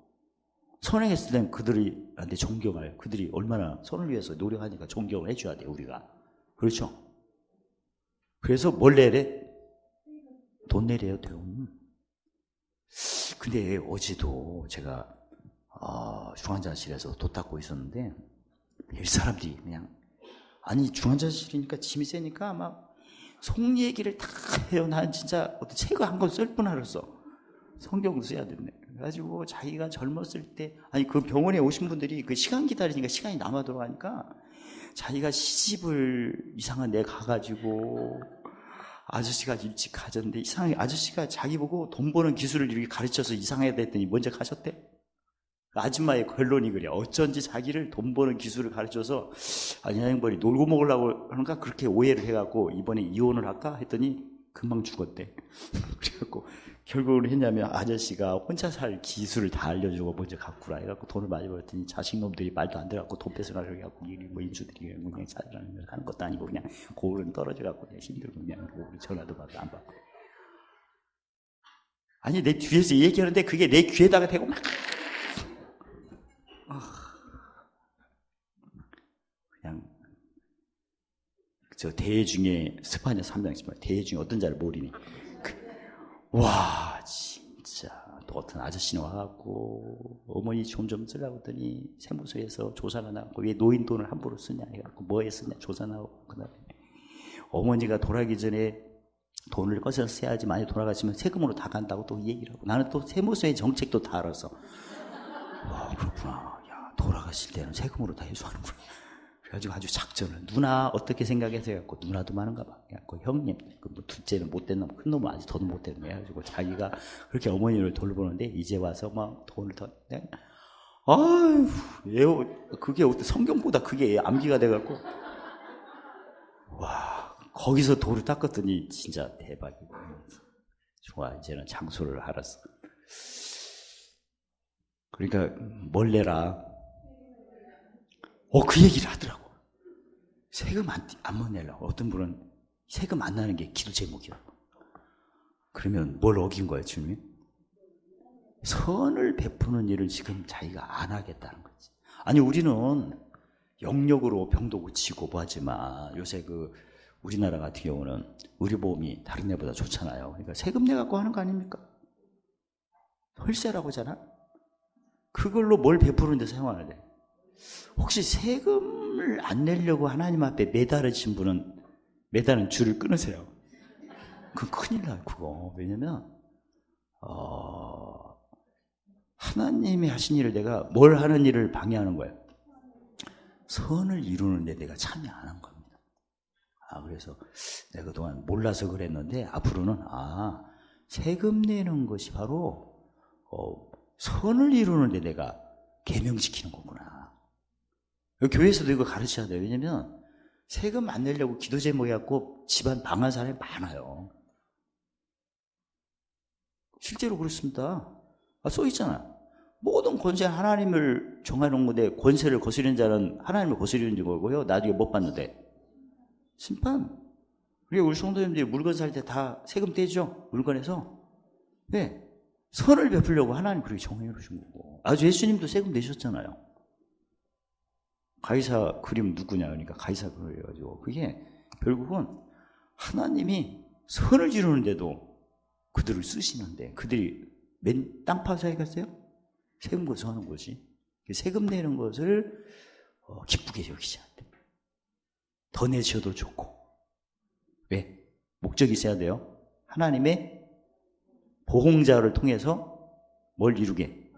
선행했을 때는 그들한테 존경할 그들이 얼마나 선을 위해서 노력하니까 존경을 해줘야 돼요. 우리가. 그렇죠? 그래서 뭘 내래? 돈 내래요. 돈. 근데 어제도 제가 중환자실에서 도 닦고 있었는데 이 사람들이 그냥 중환자실이니까 짐이 세니까 막 속 얘기를 다 해요. 난 진짜 어떤 책을 한 권 쓸 뻔 알았어. 성경 써야 된대. 그래가지고 자기가 젊었을 때 그 병원에 오신 분들이 그 시간 기다리니까 시간이 남아 돌아가니까 자기가 시집을 이상한 데 가가지고 아저씨가 일찍 가졌는데 이상하게 아저씨가 자기 보고 돈 버는 기술을 이렇게 가르쳐서 이상하다 했더니 먼저 가셨대. 아줌마의 결론이 그래. 어쩐지 자기를 돈 버는 기술을 가르쳐서 양반이 놀고 먹으려고 하는가 그렇게 오해를 해갖고 이번에 이혼을 할까 했더니 금방 죽었대. 그래갖고 결국은 했냐면 아저씨가 혼자 살 기술을 다 알려주고 먼저 갖고라 해갖고 돈을 많이 벌었더니 자식놈들이 말도 안 들어갖고 돈 뺏어가려고 해갖고 인수들이 그냥 찾으라는 하는 것도 아니고 그냥 고을은 떨어져갖고 그냥 힘들고 그냥 전화도 받고 안 받고. 내 뒤에서 얘기하는데 그게 내 귀에다가 대고 막 그냥 저 대회 중에 스파냐 3장씩 대회 중에 어떤 자를 모르니 진짜 또 어떤 아저씨는 와갖고 어머니 좀 쓰라고 했더니 세무서에서 조사가 나왔고 왜 노인 돈을 함부로 쓰냐 해갖고 뭐에 쓰냐 조사 나오고 그다음에 어머니가 돌아가기 전에 돈을 꺼서 써야지 많이 돌아가시면 세금으로 다 간다고 또 얘기를 하고 나는 또 세무서의 정책도 다 알아서 그렇구나. 돌아가실 때는 세금으로 다 해소하는구나. 그래가지고 아주 작전을 누나 어떻게 생각해서 해갖고 누나도 많은가 봐. 그래갖고 형님 뭐 둘째는 못된 놈 큰 놈은 아직 더도 못된 놈 해가지고 자기가 그렇게 어머니를 돌보는데 이제 와서 막 돈을 더 그게 성경보다 그게 암기가 돼갖고 거기서 돌을 닦았더니 진짜 대박이고 좋아. 이제는 장소를 알았어. 그러니까 뭘 내라. 그 얘기를 하더라고. 세금 안 내려고. 어떤 분은 세금 안 나는 게 기도 제목이야. 그러면 뭘 어긴 거야, 주님이? 선을 베푸는 일을 지금 자기가 안 하겠다는 거지. 우리는 영역으로 병도 고치고 뭐 하지만 요새 우리나라 같은 경우는 의료보험이 다른 데보다 좋잖아요. 그러니까 세금 내갖고 하는 거 아닙니까? 혈세라고 하잖아. 그걸로 뭘 베푸는 데 사용해야 돼. 혹시 세금을 안 내려고 하나님 앞에 매달으신 분은 매달은 줄을 끊으세요. 그건 큰일 나요, 그거. 왜냐면 하나님이 하신 일을 내가 뭘 하는 일을 방해하는 거예요. 선을 이루는데 내가 참여 안 한 겁니다. 그래서 내가 그동안 몰라서 그랬는데 앞으로는 세금 내는 것이 바로 선을 이루는데 내가 계명시키는 거구나. 교회에서도 이거 가르쳐야 돼요. 왜냐면 세금 안 내려고 기도 제목이 갖고 집안 망한 사람이 많아요. 실제로 그렇습니다. 써 있잖아. 모든 권세 하나님을 정해놓은 건데 권세를 거스리는 자는 하나님을 거스리는 거고요. 나중에 못 받는데 심판. 우리 성도님들이 물건 살 때 다 세금 떼죠. 물건에서. 네. 선을 베풀려고 하나님 그렇게 정해놓으신 거고. 예수님도 세금 내셨잖아요. 가이사 그림 누구냐 그러니까 가이사 그려가지고 그게 결국은 하나님이 선을 이루는데도 그들을 쓰시는데 그들이 땅 파사에 갔어요? 세금 거스하는 것이 세금 내는 것을 기쁘게 여기지 않대. 더 내셔도 좋고. 왜? 목적이 있어야 돼요. 하나님의 보홍자를 통해서 뭘 이루게?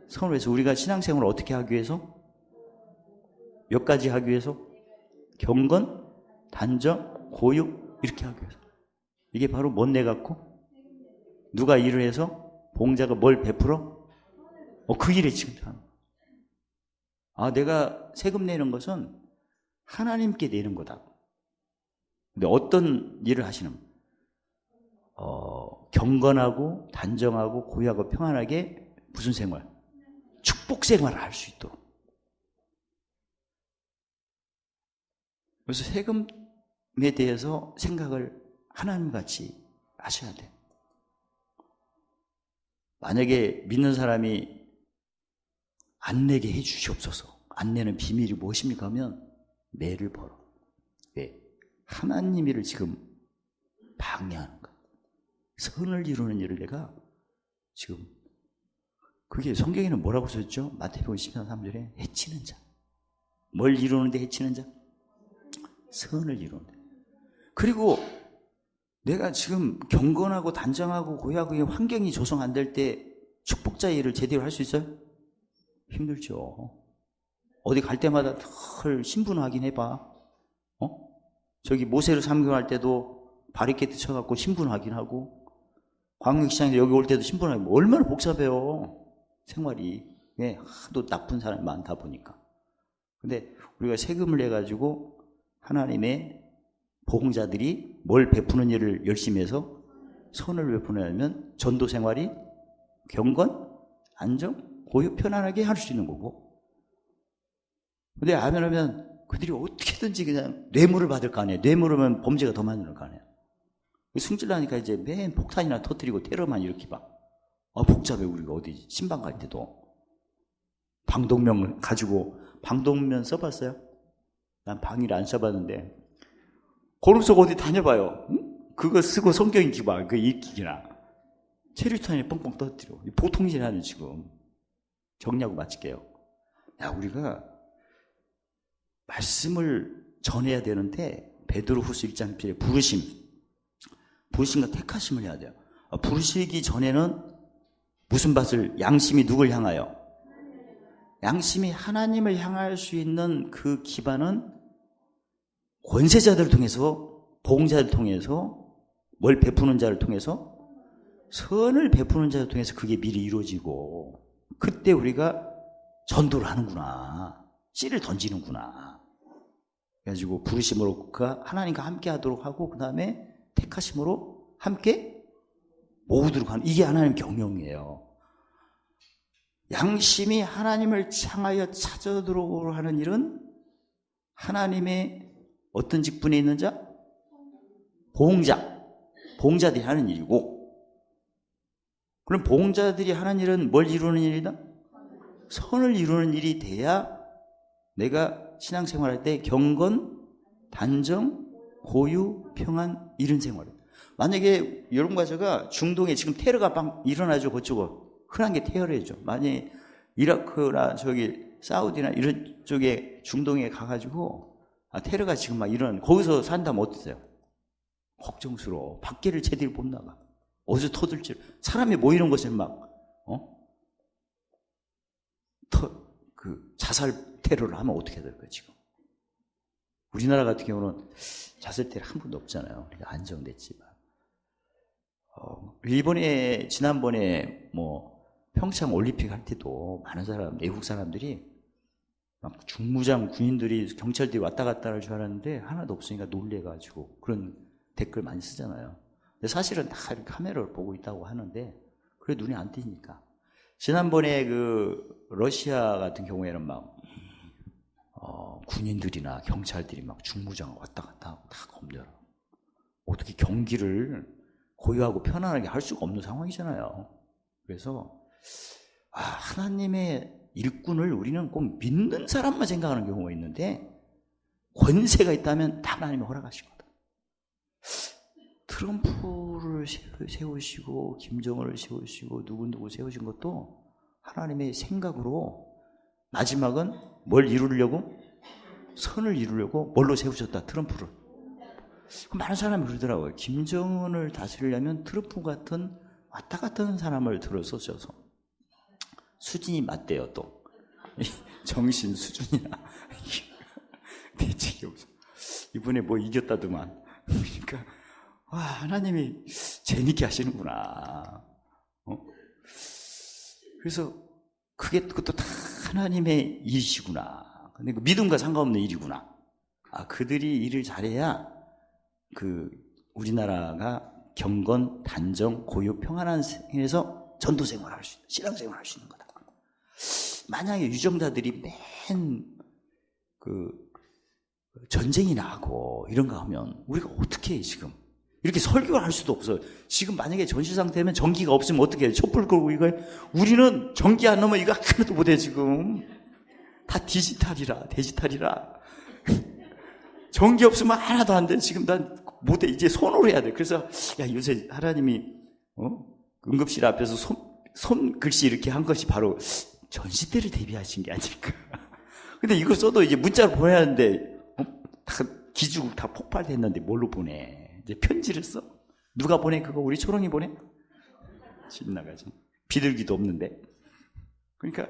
선을 해서 우리가 신앙생활을 어떻게 하기 위해서? 몇 가지 하기 위해서? 경건, 단정, 고육 이렇게 하기 위해서. 이게 바로 뭔 내갖고? 누가 일을 해서? 보홍자가 뭘 베풀어? 그 일에 지금 내가 세금 내는 것은 하나님께 내는 거다. 근데 어떤 일을 하시는? 경건하고 단정하고 고요하고 평안하게 무슨 생활? 축복 생활을 할 수 있도록. 그래서 세금에 대해서 생각을 하나님같이 하셔야 돼요. 만약에 믿는 사람이 안 내게 해 주시옵소서. 안 내는 비밀이 무엇입니까? 하면 매를 벌어. 왜? 하나님 일을 지금 방해하는 거야. 선을 이루는 일을 내가 지금 그게 성경에는 뭐라고 써있죠? 마태복음 14장 3절에 해치는 자. 뭘 이루는데 해치는 자? 선을 이루는데. 그리고 내가 지금 경건하고 단정하고 고요하고 환경이 조성 안 될 때 축복자의 일을 제대로 할 수 있어요? 힘들죠. 어디 갈 때마다 헐 신분 확인해봐. 저기 모세를 삼경할 때도 바리케이트 쳐갖고 신분 확인하고 광역시장에서 여기 올 때도 신분 확인. 얼마나 복잡해요. 생활이. 왜? 하도 나쁜 사람이 많다 보니까. 근데 우리가 세금을 내가지고 하나님의 보험자들이 뭘 베푸는 일을 열심히 해서 선을 베푸냐면 전도 생활이 경건, 안정, 고요 편안하게 할 수 있는 거고. 근데 하면 그들이 어떻게든지 그냥 뇌물을 받을 거 아니에요. 뇌물하면 범죄가 더 많을 거 아니에요. 승질나니까 이제 맨 폭탄이나 터뜨리고 테러만 일으키봐. 복잡해. 우리가 어디 신방 갈 때도 방독면을 가지고 방독면 써봤어요? 난 방위를 안 써봤는데 고름 속 어디 다녀봐요. 응? 그거 쓰고 성경 읽기봐. 그 읽기기나 체류탄에 뻥뻥 터뜨려. 보통 일 하는 지금 정리하고 마칠게요. 우리가 말씀을 전해야 되는데 베드로후서 1장 1절에 부르심과 택하심을 해야 돼요. 부르시기 전에는 무슨 밭을? 양심이 누굴 향하여? 양심이 하나님을 향할 수 있는 그 기반은 권세자들을 통해서, 보응자를 통해서, 뭘 베푸는 자를 통해서, 선을 베푸는 자를 통해서 그게 미리 이루어지고, 그때 우리가 전도를 하는구나. 씨를 던지는구나. 그래가지고 부르심으로 하나님과 함께 하도록 하고, 그 다음에 택하심으로 함께 모으도록 하는, 이게 하나님 경영이에요. 양심이 하나님을 향하여 찾아들어오도록 하는 일은 하나님의 어떤 직분에 있는 자? 보응자들이 하는 일이고, 그럼 보응자들이 하는 일은 뭘 이루는 일이다? 선을 이루는 일이 돼야 내가 신앙생활할 때 경건, 단정, 고유, 평안 이런 생활을. 만약에 여러분과 제가 중동에 지금 테러가 막 일어나죠. 그쪽은 흔한 게 테러죠. 만약에 이라크나 저기 사우디나 이런 쪽에 중동에 가가지고 테러가 지금 막 거기서 산다면 어떠세요? 걱정스러워. 밖에를 제대로 못 나가. 어디서 터질지. 사람이 모이는 곳에 막 자살 테러를 하면 어떻게 될까요, 지금? 우리나라 같은 경우는 자살 테러 한 번도 없잖아요. 그러니까 안정됐지만. 일본에, 지난번에 평창 올림픽 할 때도 많은 외국 사람들이 막 중무장 군인들이 경찰들이 왔다 갔다 할 줄 알았는데 하나도 없으니까 놀래가지고 그런 댓글 많이 쓰잖아요. 근데 사실은 다 카메라를 보고 있다고 하는데 그래 눈이 안 띄니까. 지난번에 러시아 같은 경우에는 군인들이나 경찰들이 막 중무장 왔다 갔다 하고 다 겁내요. 어떻게 경기를 고요하고 편안하게 할 수가 없는 상황이잖아요. 그래서 하나님의 일꾼을 우리는 꼭 믿는 사람만 생각하는 경우가 있는데 권세가 있다면 다 하나님이 허락하시거든. 트럼프를 세우시고 김정은을 세우시고 누구누구 세우신 것도 하나님의 생각으로 마지막은 뭘 이루려고? 선을 이루려고 뭘로 세우셨다? 트럼프를. 많은 사람이 그러더라고요. 김정은을 다스리려면 트럼프 같은 왔다 갔다 하는 사람을 들어서셔서 수준이 맞대요. 또 정신 수준이나 대책이 없어. 이번에 이겼다더만. 그러니까 하나님이 재밌게 하시는구나. 그래서 그것도 다 하나님의 일이시구나. 근데 믿음과 상관없는 일이구나. 그들이 일을 잘해야 우리나라가 경건, 단정, 고유, 평안한 생에서 전도 생활을 할 수 있는, 신앙 생활을 할 수 있는 거다. 만약에 유정자들이 맨 전쟁이 나고 이런 거 하면 우리가 어떻게 해, 지금? 이렇게 설교를 할 수도 없어요. 지금 만약에 전시 상태면 전기가 없으면 어떻게 해? 촛불 끄고 우리는 전기 안 넣으면 이거 하나도 못해, 지금. 다 디지털이라. 전기 없으면 하나도 안 돼. 지금 난 못해. 이제 손으로 해야 돼. 그래서, 요새 하나님이, 응급실 앞에서 손글씨 이렇게 한 것이 바로 전시 때를 대비하신 게 아닐까. 근데 이거 써도 이제 문자로 보내야 하는데, 다 기죽 다 폭발됐는데 뭘로 보내? 이제 편지를 써? 누가 보내? 그거 우리 초롱이 보내? 신나가지. 비둘기도 없는데. 그러니까,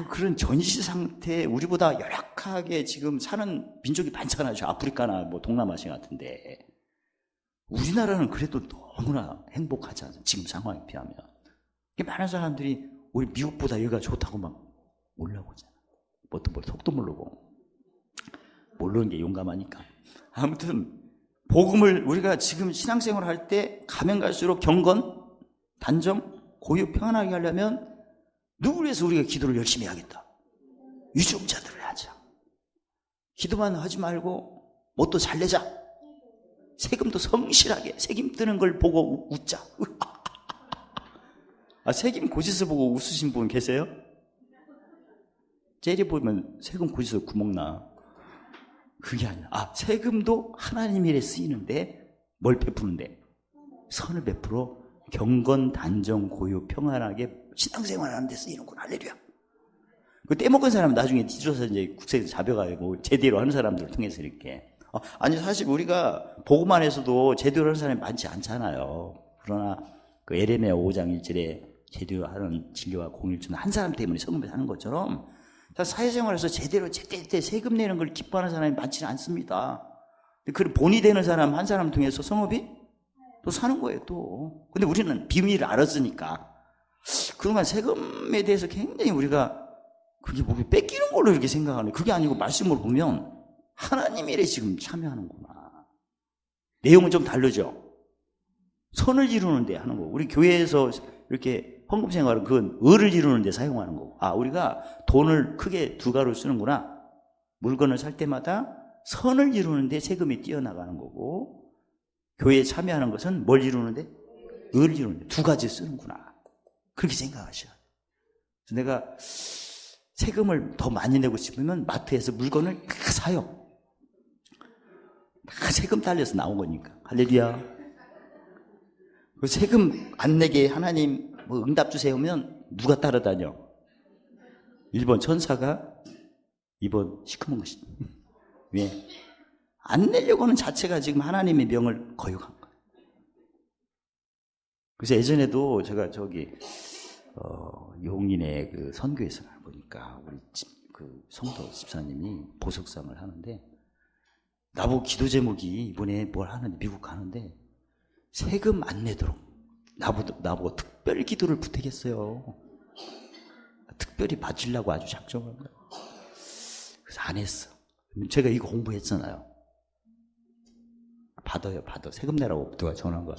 그런 전시 상태에 우리보다 열악하게 지금 사는 민족이 많잖아요. 아프리카나 동남아시아 같은데. 우리나라는 그래도 너무나 행복하잖아요. 지금 상황에 비하면. 많은 사람들이 우리 미국보다 여기가 좋다고 막 올라오잖아. 속도 모르고. 모르는 게 용감하니까. 아무튼 복음을 우리가 지금 신앙생활을 할 때 가면 갈수록 경건, 단정, 고유, 평안하게 하려면 누구를 위해서 우리가 기도를 열심히 해야겠다. 유정자들을 하자. 기도만 하지 말고 뭣도 잘 내자. 세금도 성실하게 세금 뜨는 걸 보고 웃자. 세금 고지서 보고 웃으신 분 계세요? 젤리 보면 세금 고지서 구멍 나. 그게 아니라 세금도 하나님 일에 쓰이는데 뭘 베푸는데? 선을 베풀어 경건, 단정, 고유, 평안하게 신앙생활하는 데 쓰이는구나. 할렐루야. 그 떼먹은 사람은 나중에 뒤져서 이제 국세에서 잡혀가고 제대로 하는 사람들을 통해서 이렇게. 사실 우리가 복음 안에서도 제대로 하는 사람이 많지 않잖아요. 그러나 에레미야 5장 1절에 제대로 하는 진료와 공일주는 한 사람 때문에 성금을 하는 것처럼 사회생활에서 제대로 제때 세금 내는 걸 기뻐하는 사람이 많지는 않습니다. 그 본이 되는 사람 한 사람 통해서 성업이 또 사는 거예요, 또. 근데 우리는 비밀을 알았으니까. 그동안 세금에 대해서 굉장히 우리가 그게 뺏기는 걸로 이렇게 생각하는, 그게 아니고 말씀을 보면 하나님 일에 지금 참여하는구나. 내용은 좀 다르죠. 선을 이루는 데 하는 거고, 우리 교회에서 이렇게 헌금 생활은 그건 을을 이루는 데 사용하는 거고, 우리가 돈을 크게 두 가로 쓰는구나. 물건을 살 때마다 선을 이루는 데 세금이 뛰어나가는 거고, 교회에 참여하는 것은 뭘 이루는데? 을을 이루는데 두 가지 쓰는구나. 그렇게 생각하셔야 돼요. 내가 세금을 더 많이 내고 싶으면 마트에서 물건을 다 사요. 다 세금 딸려서 나온 거니까. 할렐루야. 그 세금 안 내게 하나님 뭐 응답 주세요 하면 누가 따라다녀? 1번 천사가, 2번 시커먼 것이. 왜? 안 내려고 하는 자체가 지금 하나님의 명을 거역한 거예요. 그래서 예전에도 제가 용인의 그 선교에서 보니까 우리 그 성도 집사님이 보석상을 하는데 나보고 기도 제목이 이번에 뭘 하는데 미국 가는데 세금 안 내도록 나보고 특별 기도를 부탁했어요. 특별히 받으려고 아주 작정한 거예요. 그래서 안 했어. 제가 이거 공부했잖아요. 받아요. 세금 내라고 누가 전화한 거야.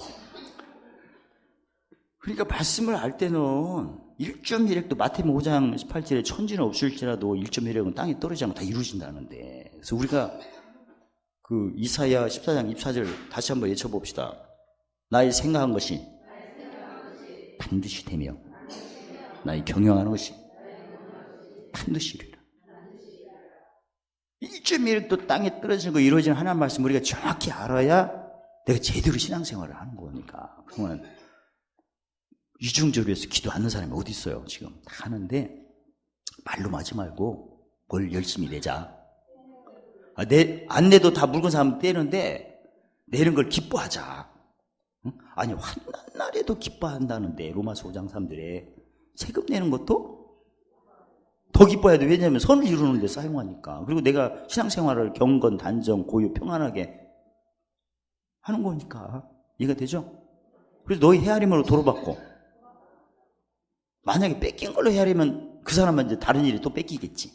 그러니까 말씀을 알 때는 1.1획도 마태복음 5장 18절에 천지는 없을지라도 1.1획은 땅에 떨어지지 않고 다 이루어진다는데, 그래서 우리가 그 이사야 14장 24절 다시 한번 외쳐봅시다. 나의 생각한 것이 반드시 되며 나의 경영하는 것이 반드시 이루리라. 1.1획도 땅에 떨어지는 거 이루어지는 하나님 말씀 우리가 정확히 알아야 내가 제대로 신앙생활을 하는 거니까. 그러면 이중적으로 해서 기도 않는 사람이 어디 있어요? 지금 다 하는데 말로 하지 말고 뭘 열심히 내자. 안 내도 다 물건 사면 떼는데 내는 걸 기뻐하자. 응? 아니 환난 날에도 기뻐한다는데 로마서 5장 3절에 세금 내는 것도 더 기뻐해야 돼. 왜냐하면 선을 이루는 데 사용하니까. 그리고 내가 신앙생활을 경건, 단정, 고요, 평안하게 하는 거니까. 이해가 되죠? 그래서 너희 헤아림으로 도로받고 만약에 뺏긴 걸로 헤아리면 그 사람은 이제 다른 일이 또 뺏기겠지.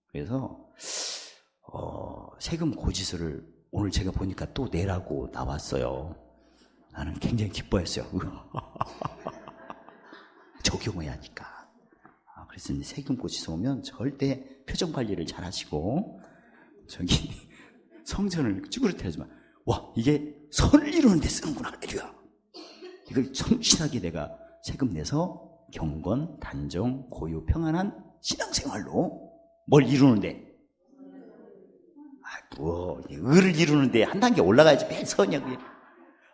그래서 세금 고지서를 오늘 제가 보니까 또 내라고 나왔어요. 나는 굉장히 기뻐했어요. 적용해야 하니까. 그래서 이제 세금 고지서 오면 절대 표정 관리를 잘 하시고 성전을 쭈그러뜨리지 마. 와, 이게 선을 이루는 데 쓰는구나. 할렐루야. 이걸 성실하게 내가 세금 내서 경건, 단정, 고요, 평안한 신앙생활로 뭘 이루는데? 의를 이루는데 한 단계 올라가야지. 매 선이야, 그게.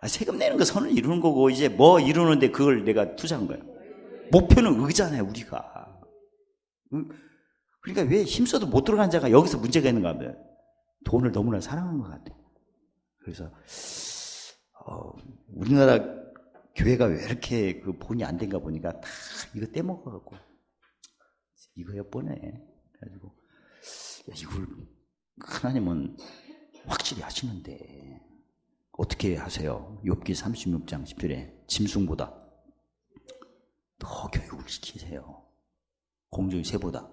세금 내는 거 선을 이루는 거고, 이제 뭐 이루는데 그걸 내가 투자한 거야. 목표는 의잖아요, 우리가. 그러니까 왜 힘써도 못 들어간 자가 여기서 문제가 있는가 하면 돈을 너무나 사랑하는 것 같아. 그래서 우리나라 교회가 왜 이렇게 그 본이 안 된가 보니까 다 이거 떼먹어갖고 이거야 뻔해. 그래가지고 이걸 하나님은 확실히 하시는데 어떻게 하세요? 욥기 36장 10절에 짐승보다 더 교육을 시키세요. 공중의 새보다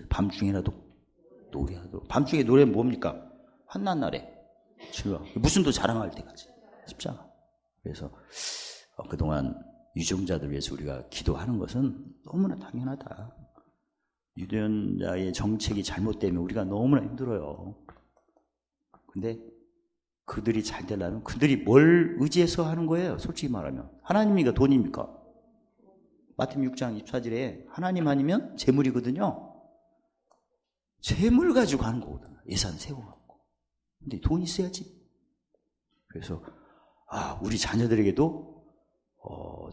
밤중에라도 노래하도록. 밤중에 노래는 뭡니까? 환난 날에 즐거워. 무슨 도 자랑할 때까지 십자가. 그래서 그동안 유종자들 위해서 우리가 기도하는 것은 너무나 당연하다. 유전자의 정책이 잘못되면 우리가 너무나 힘들어요. 근데 그들이 잘 되려면 그들이 뭘 의지해서 하는 거예요? 솔직히 말하면 하나님입니까? 돈입니까? 마태복음 6장 24절에 하나님 아니면 재물이거든요. 재물 가지고 하는 거거든. 예산 세워갖고. 근데 돈 있어야지. 그래서 우리 자녀들에게도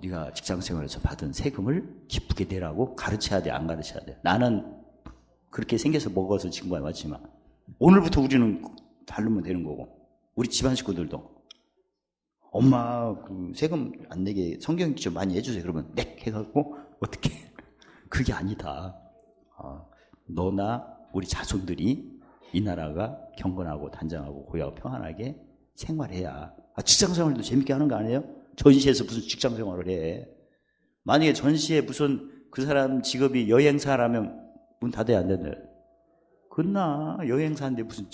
네가 직장생활에서 받은 세금을 기쁘게 내라고 가르쳐야 돼, 안 가르쳐야 돼? 나는 그렇게 생겨서 먹어서 지금까지 왔지만 오늘부터 우리는 다르면 되는 거고, 우리 집안 식구들도 엄마 그 세금 안 내게 성경 좀 많이 해주세요. 그러면 넥 해갖고 어떻게? 그게 아니다. 너나 우리 자손들이 이 나라가 경건하고 단정하고 고요하고 평안하게 생활해야. 직장생활도 재밌게 하는 거 아니에요? 전시에서 무슨 직장생활을 해. 만약에 전시에 무슨 그 사람 직업이 여행사라면 문 닫아야 안 된다. 그나 여행사인데 무슨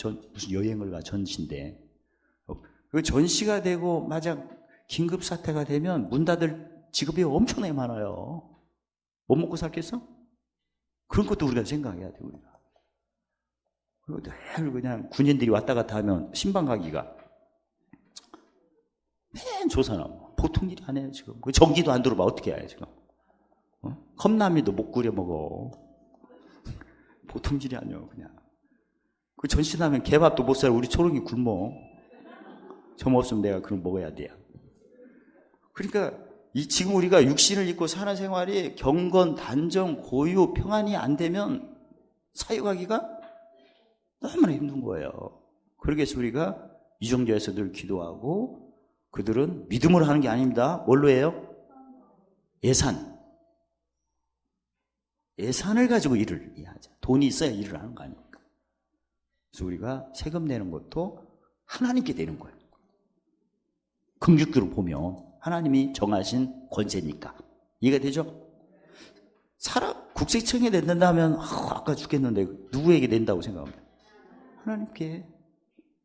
여행을 가. 전시인데. 그 전시가 되고 만약 긴급 사태가 되면 문 닫을 직업이 엄청나게 많아요. 못 먹고 살겠어? 그런 것도 우리가 생각해야 돼, 우리가. 그리고 늘 그냥 군인들이 왔다 갔다 하면 신방 가기가 맨 조사나 보통 일이 아니에요, 지금. 전기도 안 들어봐. 어떻게 해야 해, 지금? 컵라면도 못 끓여 먹어. 보통 일이 아니에요, 그냥. 그 전신하면 개밥도 못 살 우리 초롱이 굶어. 점 없으면 내가 그걸 먹어야 돼요. 그러니까 지금 우리가 육신을 입고 사는 생활이 경건, 단정, 고유, 평안이 안 되면 사역하기가 너무나 힘든 거예요. 그러기 위해서 우리가 이정교에서 늘 기도하고, 그들은 믿음으로 하는 게 아닙니다. 뭘로 해요? 예산을 가지고 일을 하자. 돈이 있어야 일을 하는 거 아닙니까? 그래서 우리가 세금 내는 것도 하나님께 내는 거예요. 긍휼교로 보면 하나님이 정하신 권세니까. 이해가 되죠? 국세청에 낸다면 아까 죽겠는데 누구에게 낸다고 생각합니다? 하나님께.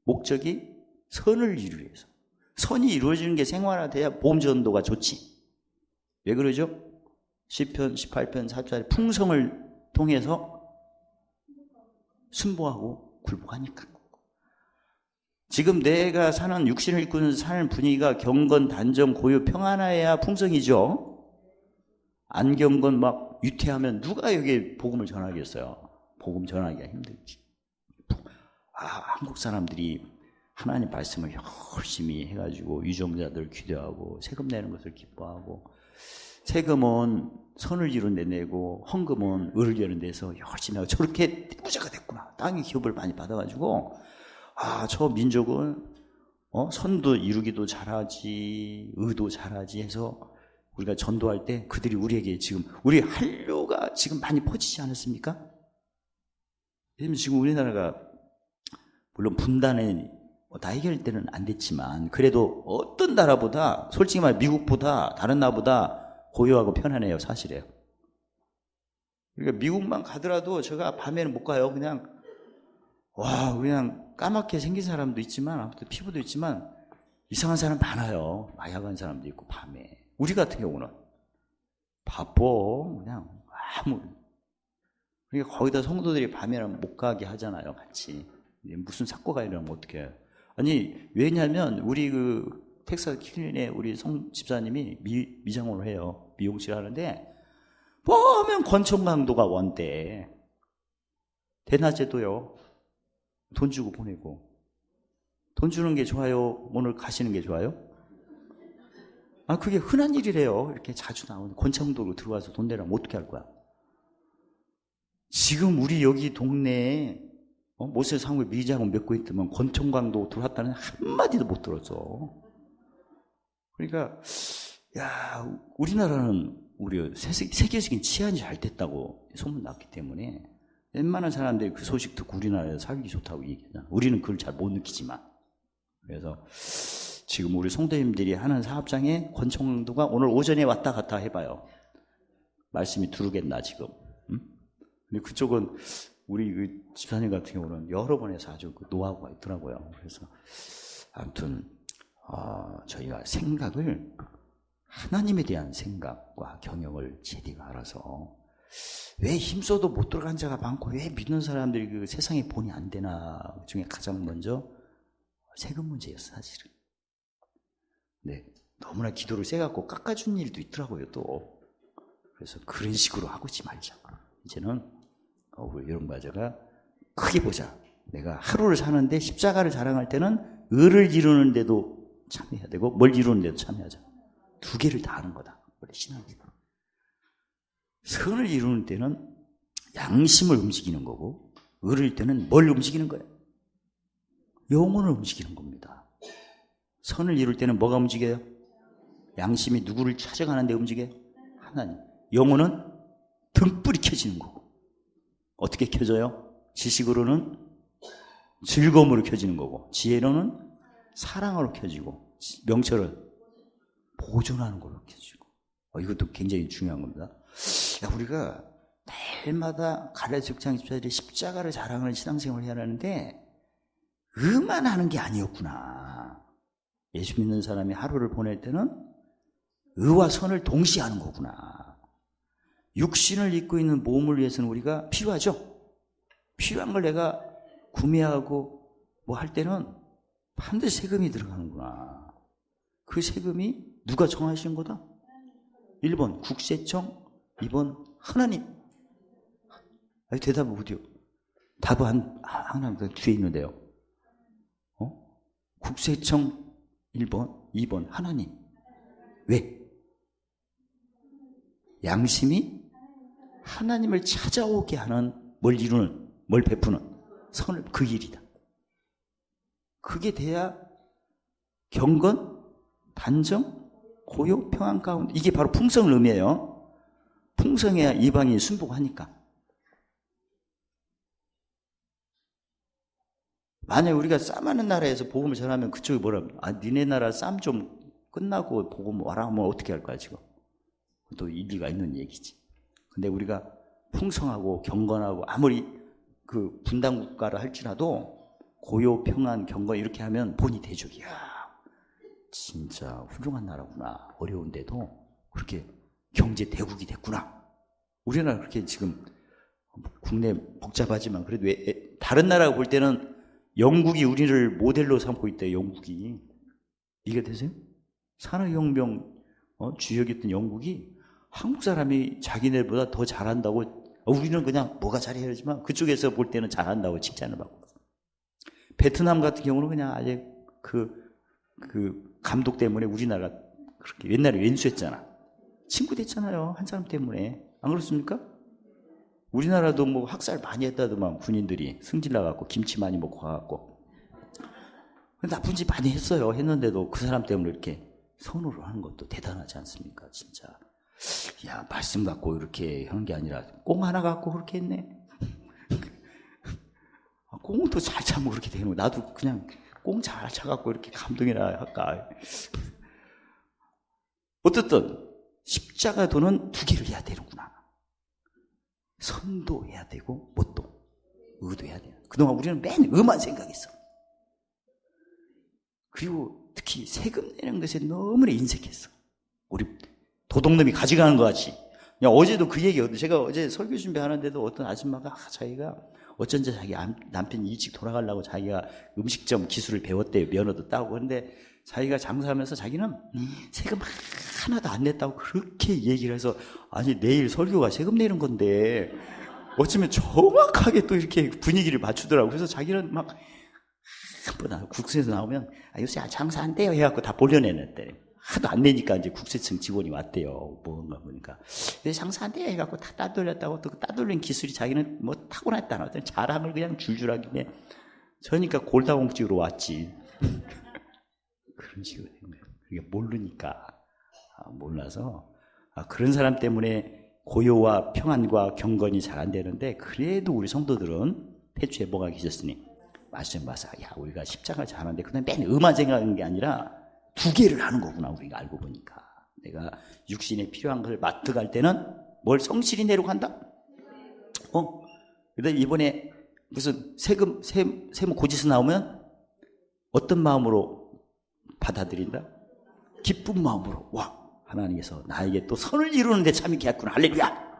목적이 선을 이루기 위해서. 선이 이루어지는 게 생활화돼야 보험전도가 좋지. 왜 그러죠? 시편 18편 4절에 풍성을 통해서 순보하고 굴복하니까. 지금 내가 사는 육신을 입고 사는 분위기가 경건, 단정, 고유, 평안해야 풍성이죠. 안 경건 막 유태하면 누가 여기 복음을 전하겠어요? 복음 전하기가 힘들지. 한국 사람들이 하나님 말씀을 열심히 해가지고 유정자들 기도하고 세금 내는 것을 기뻐하고, 세금은 선을 이룬 데 내고 헌금은 의를 이루는 데서 열심히 하고, 저렇게 부자가 됐구나. 땅의 기업을 많이 받아가지고 저 민족은 선도 이루기도 잘하지, 의도 잘하지 해서 우리가 전도할 때 그들이 우리에게 지금 우리 한류가 지금 많이 퍼지지 않았습니까? 왜냐면 지금 우리나라가 물론 분단에 다 해결될 때는 안 됐지만 그래도 어떤 나라보다, 솔직히 말해 미국보다 다른 나라보다 고요하고 편안해요. 사실이에요. 그러니까 미국만 가더라도 제가 밤에는 못 가요. 그냥 까맣게 생긴 사람도 있지만, 아무튼 피부도 있지만 이상한 사람 많아요. 마약한 사람도 있고 밤에. 우리 같은 경우는 바빠. 그냥 그러니까 거기다 성도들이 밤에는 못 가게 하잖아요. 같이. 무슨 사고가 일어나면 어떡해. 아니, 왜냐면 우리 텍사스 킬린에 우리 성 집사님이 미장원을 해요. 미용실 하는데 보면 권총 강도가 원대. 대낮에도요. 돈 주고 보내고. 돈 주는 게 좋아요? 오늘 가시는 게 좋아요? 그게 흔한 일이래요. 이렇게 자주 나오는 권총도로 들어와서 돈 내라면 어떻게 할 거야? 지금 우리 여기 동네에 모세 상구에 미장원 맺고 있더만 권총 강도 들어왔다는 한마디도 못 들었어. 그러니까 우리나라는 우리 세계적인 치안이 잘 됐다고 소문났기 때문에 웬만한 사람들이 그 소식 듣고 우리나라에서 살기 좋다고 얘기하잖아. 우리는 그걸 잘 못 느끼지만. 그래서 지금 우리 성도님들이 하는 사업장에 권총도가 오늘 오전에 왔다 갔다 해봐요. 말씀이 두르겠나 지금. 응? 근데 그쪽은 우리 집사님 같은 경우는 여러 번 해서 아주 노하우가 있더라고요. 그래서 아무튼 저희가 생각을, 하나님에 대한 생각과 경영을 제대로 알아서, 왜 힘써도 못 들어간 자가 많고 왜 믿는 사람들이 세상에 본이 안 되나 중에 가장 먼저 세금 문제였어, 사실은. 네, 너무나 기도를 세갖고 깎아준 일도 있더라고요, 또. 그래서 그런 식으로 하고 있지 말자. 이제는 우리 여러분 과제가 크게 보자. 내가 하루를 사는데 십자가를 자랑할 때는 의를 이루는 데도 참여해야 되고 뭘 이루는 데도 참여하자. 두 개를 다 하는 거다. 원래 신앙이. 선을 이루는 때는 양심을 움직이는 거고, 의를 이룰 때는 뭘 움직이는 거예요? 영혼을 움직이는 겁니다. 선을 이룰 때는 뭐가 움직여요? 양심이 누구를 찾아가는데 움직여요? 하나님. 영혼은 등불이 켜지는 거고. 어떻게 켜져요? 지식으로는 즐거움으로 켜지는 거고, 지혜로는 사랑으로 켜지고, 명철은 보존하는 걸로 켜지고. 이것도 굉장히 중요한 겁니다. 우리가 매일마다 갈라디아 직장 집사들이 십자가를 자랑하는 신앙생활을 해야 하는데 의만 하는 게 아니었구나. 예수 믿는 사람이 하루를 보낼 때는 의와 선을 동시에 하는 거구나. 육신을 입고 있는 몸을 위해서는 우리가 필요하죠. 필요한 걸 내가 구매하고 뭐 할 때는 반드시 세금이 들어가는구나. 그 세금이 누가 정하시는 거다? 1번 국세청, 2번 하나님. 대답을 못해요. 답은 하나 뒤에 있는데요. 국세청 1번, 2번 하나님. 왜? 양심이 하나님을 찾아오게 하는 뭘 이루는, 뭘 베푸는 선을 그 일이다. 그게 돼야 경건, 단정, 고요, 평안 가운데 이게 바로 풍성을 의미해요. 풍성해야 이방인이 순복하니까. 만약에 우리가 쌈 하는 나라에서 복음을 전하면 그쪽이 뭐라 하면 니네 나라 쌈 좀 끝나고 복음 와라 하면 어떻게 할 거야 지금. 또 일리가 있는 얘기지. 근데 우리가 풍성하고 경건하고 아무리 그 분단 국가를 할지라도 고요, 평안, 경건 이렇게 하면 본이 대적이야. 진짜 훌륭한 나라구나. 어려운데도 그렇게 경제 대국이 됐구나. 우리나라 그렇게 지금 국내 복잡하지만 그래도 다른 나라 볼 때는 영국이 우리를 모델로 삼고 있대요. 영국이. 이해되세요? 산업혁명 주역이었던 영국이 한국 사람이 자기네보다 더 잘한다고 우리는 그냥 뭐가 잘해야지만 그쪽에서 볼 때는 잘한다고 칭찬을 받고 베트남 같은 경우는 그냥 아예 그 감독 때문에 우리나라가 그렇게 옛날에 왼수했잖아. 친구 됐잖아요. 한 사람 때문에. 안 그렇습니까? 우리나라도 뭐 학살 많이 했다더만 군인들이 승질 나갖고 김치 많이 먹고 가갖고 나쁜 짓 많이 했어요. 했는데도 그 사람 때문에 이렇게 선호를 하는 것도 대단하지 않습니까? 진짜. 야, 말씀 갖고 이렇게 하는 게 아니라 꽁 하나 갖고 그렇게 했네. 꽁도 잘 차면 그렇게 되는 거야. 나도 그냥 꽁 잘 차갖고 이렇게 감동이나 할까. 어쨌든 십자가도는 두 개를 해야 되는구나. 선도 해야 되고 못도 의도해야 돼요. 그동안 우리는 맨 의만 생각했어. 그리고 특히 세금 내는 것에 너무나 인색했어. 우리 도둑놈이 가져가는 것 같이. 어제도 그 얘기거든요. 제가 어제 설교 준비하는데도 어떤 아줌마가 자기가 어쩐지 자기 남편이 일찍 돌아가려고 자기가 음식점 기술을 배웠대요. 면허도 따고. 그런데 자기가 장사하면서 자기는 세금 하나도 안 냈다고 그렇게 얘기를 해서 아니 내일 설교가 세금 내는 건데 어쩌면 정확하게 또 이렇게 분위기를 맞추더라고. 그래서 자기는 막 한번 국세에서 나오면 요새 장사 안 돼요 해갖고 다 몰려내놨대. 하도 안 내니까 이제 국세청 직원이 왔대요. 뭔가 보니까. 근데 장사 안 돼요 해갖고 다 따돌렸다고 또 따돌린 기술이 자기는 뭐 타고났다나 어떤 자랑을 그냥 줄줄 하긴 해. 저니까 골다공증으로 왔지. 그런 식으로 된 거예요. 그게 모르니까. 몰라서. 그런 사람 때문에 고요와 평안과 경건이 잘 안 되는데 그래도 우리 성도들은 태초에 뭐가 계셨으니 말씀 봐서 야 우리가 십자가 잘하는데 그냥 맨 의만 생각하는 게 아니라 두 개를 하는 거구나 우리가 알고 보니까. 내가 육신에 필요한 것을 마트 갈 때는 뭘 성실히 내려고 한다? 그다음에 이번에 무슨 세무 고지서 나오면 어떤 마음으로 받아들인다? 기쁜 마음으로. 와 하나님께서 나에게 또 선을 이루는데 참 이렇게 했구나. 할렐루야.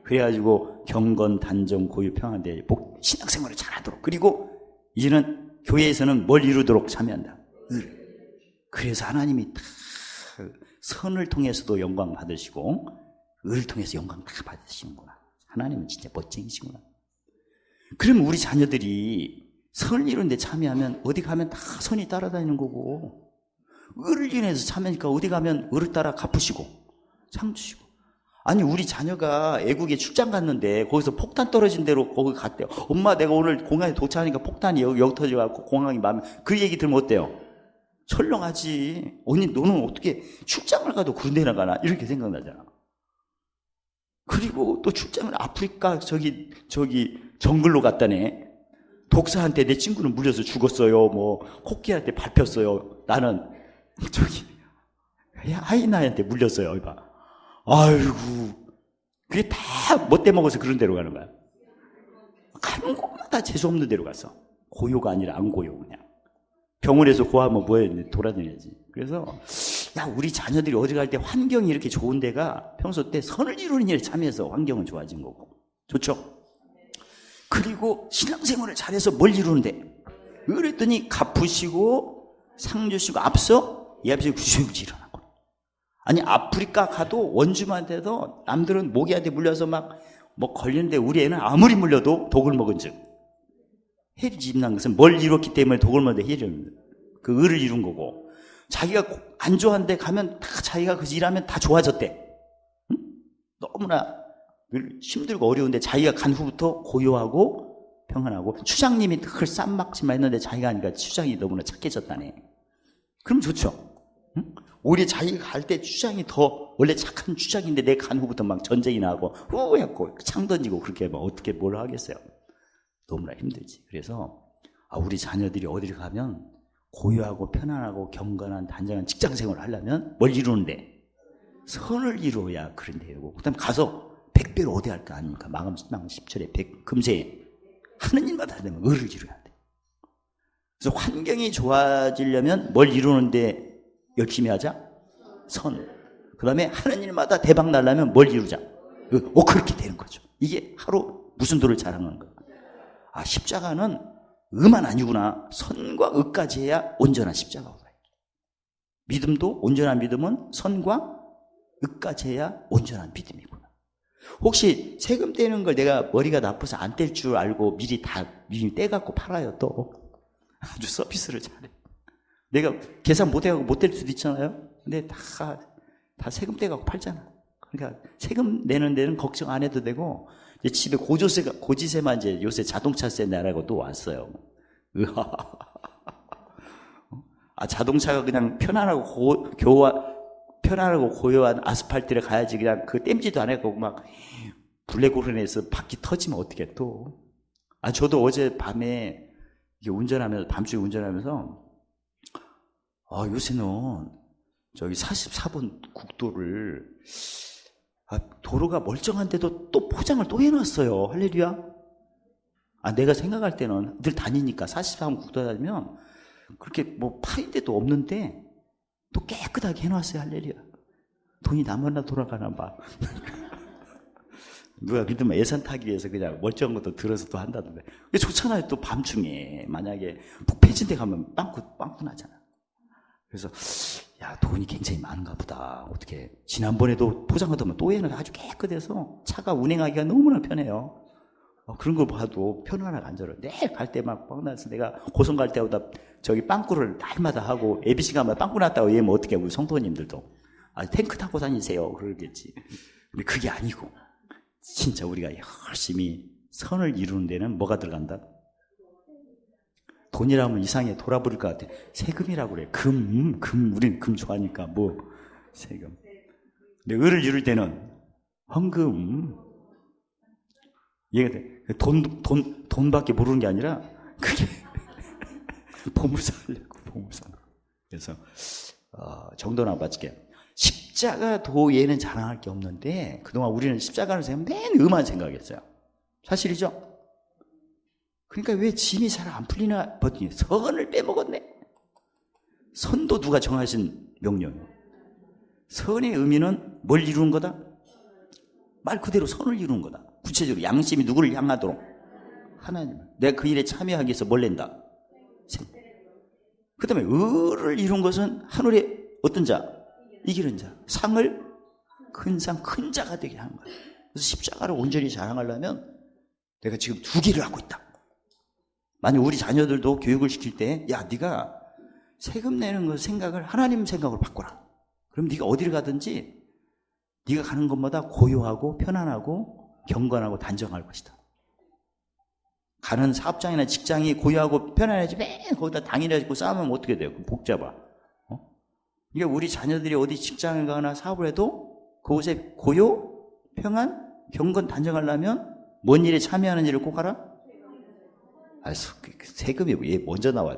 그래가지고 경건, 단정, 고유, 평안대 신앙생활을 잘하도록. 그리고 이제는 교회에서는 뭘 이루도록 참여한다. 을. 그래서 하나님이 다 선을 통해서도 영광 받으시고 을을 통해서 영광 다 받으시는구나. 하나님은 진짜 멋쟁이시구나. 그러면 우리 자녀들이 선을 이루는데 참여하면 어디 가면 다 선이 따라다니는 거고 을을 인해서 참여하니까 어디 가면 을을 따라 갚으시고 상 주시고. 아니 우리 자녀가 애국에 출장 갔는데 거기서 폭탄 떨어진 대로 거기 갔대요. 엄마 내가 오늘 공항에 도착하니까 폭탄이 여기 터져갖고 공항이 마음에 그 얘기 들으면 어때요? 철렁하지. 언니 너는 어떻게 출장을 가도 그런 데 나가나 이렇게 생각나잖아. 그리고 또 출장을 아프리카 저기 정글로 갔다네. 독사한테 내 친구는 물려서 죽었어요. 뭐 코끼리한테 밟혔어요. 나는 저기 하이나한테 물렸어요. 이봐. 아이고 그게 다 뭐 떼먹어서 그런 데로 가는 거야. 가는 곳마다 재수없는 데로 갔어. 고요가 아니라 안 고요. 그냥 병원에서 고하면 뭐해 돌아다녀야지. 그래서 야 우리 자녀들이 어디 갈 때 환경이 이렇게 좋은 데가 평소 때 선을 이루는 일에 참여해서 환경은 좋아진 거고 좋죠. 그리고 신앙생활을 잘해서 뭘 이루는데 그랬더니 갚으시고 상 주시고 앞서 이 앞에서 구시구시 일어나고. 아니 아프리카 가도 원주민한테도 남들은 모기한테 물려서 막 뭐 걸리는데 우리 애는 아무리 물려도 독을 먹은 즉 해를 집난 것은 뭘 이뤘기 때문에 독을 먼저 해를 그 을을 이룬 거고, 자기가 안 좋아하는데 가면 다 자기가 그 일하면 다 좋아졌대. 응? 너무나 힘들고 어려운데 자기가 간 후부터 고요하고 평안하고, 추장님이 늘 쌈박질만 했는데 자기가 하니까 추장이 너무나 착해졌다네. 그럼 좋죠. 응? 오히려 자기가 갈 때 추장이 더 원래 착한 추장인데 내 간 후부터 막 전쟁이 나고 후했고 창 던지고 그렇게 뭐 어떻게 뭘 하겠어요. 너무나 힘들지. 그래서 우리 자녀들이 어디를 가면 고요하고 편안하고 경건한 단정한 직장생활을 하려면 뭘 이루는데? 선을 이루어야 그런 데고, 그 다음에 가서 백배로 어디 할까 아닙니까? 마감 10절에 금세 하는 일마다 하려면 을을 이루어야 돼. 그래서 환경이 좋아지려면 뭘 이루는데 열심히 하자? 선. 그 다음에 하는 일마다 대박 날려면 뭘 이루자? 그렇게 되는 거죠. 이게 하루 무슨 도를 자랑하는 거야. 십자가는 의만 아니구나. 선과 의까지 해야 온전한 십자가구나. 믿음도 온전한 믿음은 선과 의까지 해야 온전한 믿음이구나. 혹시 세금 떼는 걸 내가 머리가 나빠서 안 뗄 줄 알고 미리 떼갖고 팔아요. 또 아주 서비스를 잘해. 내가 계산 못해갖고 못 뗄 수도 있잖아요. 근데 다 세금 떼갖고 팔잖아. 그러니까 세금 내는 데는 걱정 안 해도 되고, 이제 집에 고지세만 이제 요새 자동차세 내라고 또 왔어요. 자동차가 그냥 편안하고 고요한 아스팔트를 가야지, 그냥 그 땜지도 안 하고 막 블랙호른에서 바퀴 터지면 어떻게 또. 저도 어제 밤에 이게 운전하면서, 밤중에 운전하면서, 요새는 저기 44번 국도를, 도로가 멀쩡한데도 또 포장을 또 해놨어요. 할렐루야. 내가 생각할 때는 늘 다니니까 44번 국도 다니면 그렇게 뭐 파인 데도 없는데 또 깨끗하게 해놨어요. 할렐루야. 돈이 나만나 돌아가나 봐. 누가 믿으면 예산 타기 위해서 그냥 멀쩡한 것도 들어서 또 한다던데. 그게 좋잖아요. 또 밤중에 만약에 북패진 데 가면 빵꾸 나잖아. 그래서 돈이 굉장히 많은가 보다. 어떻게 지난번에도 포장하더만 또 얘는 아주 깨끗해서 차가 운행하기가 너무나 편해요. 그런 거 봐도 편안하게 앉아라. 내일 갈 때 막 빵 나서 내가 고성 갈 때보다 저기 빵꾸를 날마다 하고, ABC 가면 빵꾸 났다고 얘기하면 어떻게 해, 우리 성도님들도. 탱크 타고 다니세요. 그러겠지. 근데 그게 아니고, 진짜 우리가 열심히 선을 이루는 데는 뭐가 들어간다? 돈이라면 이상해 돌아버릴 것 같아. 세금이라고 그래. 우린 금 좋아하니까 세금. 근데 을을 이룰 때는 헌금. 이해가 돼. 돈밖에 모르는 게 아니라 그게 보물사 하려고, 보물사. 그래서 정도나 바치게 십자가 도에는 자랑할 게 없는데, 그동안 우리는 십자가를 생각하면 맨 의만 생각했어요. 사실이죠? 그러니까 왜 짐이 잘 안 풀리나 봤더니 선을 빼먹었네. 선도 누가 정하신 명령이에요. 선의 의미는 뭘 이루는 거다? 말 그대로 선을 이루는 거다. 구체적으로 양심이 누구를 향하도록? 하나님. 내가 그 일에 참여하기 위해서 뭘 낸다? 그 다음에 의를 이룬 것은 하늘의 어떤 자? 이기는 자. 상을 큰 자가 되게 하는 거야. 그래서 십자가를 온전히 자랑하려면 내가 지금 두 개를 하고 있다. 만약 우리 자녀들도 교육을 시킬 때, 네가 세금 내는 거 생각을 하나님 생각으로 바꿔라. 그럼 네가 어디를 가든지 네가 가는 곳마다 고요하고 편안하고 경건하고 단정할 것이다. 가는 사업장이나 직장이 고요하고 편안해지 맨 거기다 당일해지고 싸우면 어떻게 돼요? 복잡아. 그러니까 우리 자녀들이 어디 직장을 가거나 사업을 해도 그곳에 고요, 평안, 경건 단정하려면 뭔 일에 참여하는 일을 꼭 하라? 세금이 왜 먼저 나와?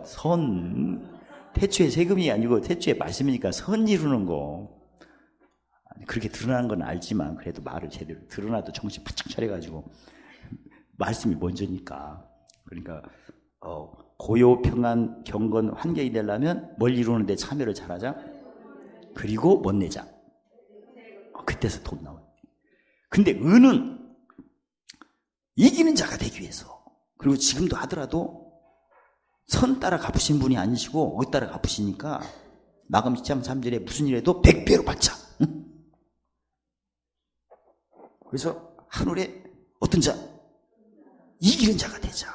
태초에 세금이 아니고 태초에 말씀이니까 선 이루는 거. 그렇게 드러나는 건 알지만 그래도 말을 제대로 드러나도 정신 바짝 차려가지고 말씀이 먼저니까. 그러니까 고요, 평안, 경건, 환경이 되려면 뭘 이루는데 참여를 잘하자. 그리고 못 내자. 그때서 돈 나와요. 근데 은은 이기는 자가 되기 위해서, 그리고 지금도 하더라도 선 따라 갚으신 분이 아니시고 의 따라 갚으시니까 마감 10장 3절에 무슨 일해도 100배로 받자. 응? 그래서 하늘에 어떤 자? 이기는 자가 되자.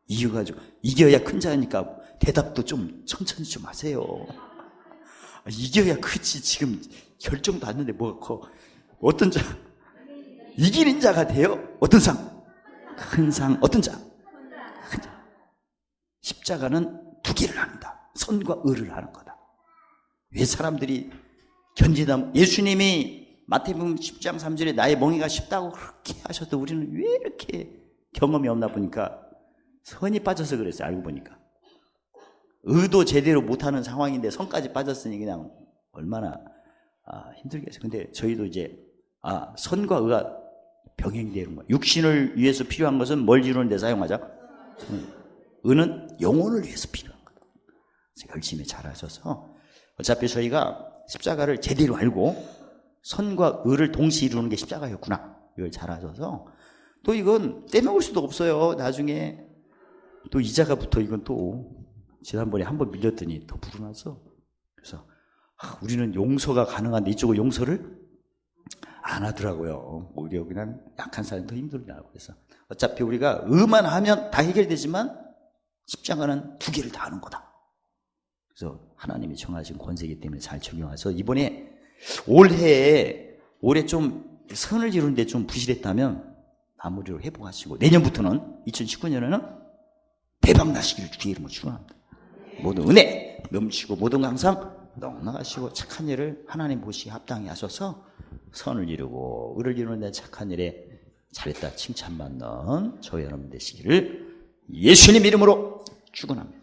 이겨야 큰 자니까 대답도 좀 천천히 좀 하세요. 이겨야 크지. 지금 결정도 안 했는데 뭐가 커. 어떤 자? 이기는 자가 돼요? 어떤 상? 큰 상. 어떤 자? 큰 자. 십자가는 두 개를 한다. 선과 의를 하는 거다. 왜 사람들이 견디다, 예수님이 마태복음 10장 3절에 나의 멍에가 쉽다고 그렇게 하셔도 우리는 왜 이렇게 경험이 없나 보니까 선이 빠져서 그랬어요. 알고 보니까 의도 제대로 못하는 상황인데 선까지 빠졌으니 그냥 얼마나 힘들겠어요. 근데 저희도 이제 선과 의가 병행되는 거예요. 육신을 위해서 필요한 것은 뭘 이루는 데 사용하자? 의는 영혼을 위해서 필요한 거다. 그래서 열심히 잘하셔서 어차피 저희가 십자가를 제대로 알고 선과 의를 동시에 이루는 게 십자가였구나, 이걸 잘하셔서 또 이건 떼먹을 수도 없어요. 나중에 또 이자가 붙어. 이건 또 지난번에 한번 밀렸더니 더 불어났어. 그래서 우리는 용서가 가능한데 이쪽은 용서를 안 하더라고요. 오히려 그냥 약한 사람이 더 힘들더라고요. 그래서 어차피 우리가 의만 하면 다 해결되지만 십자가는 두 개를 다 하는 거다. 그래서 하나님이 정하신 권세이기 때문에 잘 적용해서 이번에 올해 좀 선을 이루는데 좀 부실했다면 마무리로 회복하시고 내년부터는 2019년에는 대박 나시기를 주의 이름으로 축원합니다. 모든 은혜 넘치고 모든 항상 넉넉하시고 착한 일을 하나님 보시기에 합당히 하셔서 선을 이루고 의를 이루는 데 착한 일에 잘했다 칭찬받는 저희 여러분 되시기를 예수님 이름으로 축원합니다.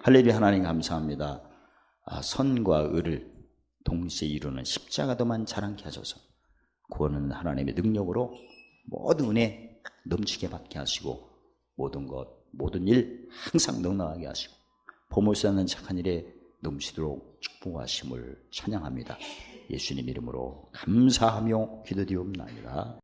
할렐루야. 하나님 감사합니다. 선과 의를 동시에 이루는 십자가도만 자랑케 하셔서 구원은 하나님의 능력으로 모든 은혜 넘치게 받게 하시고 모든 일 항상 넉넉하게 하시고 보물 쌓는 착한 일에 넘치도록 축복하심을 찬양합니다. 예수님 이름으로 감사하며 기도드리옵나이다.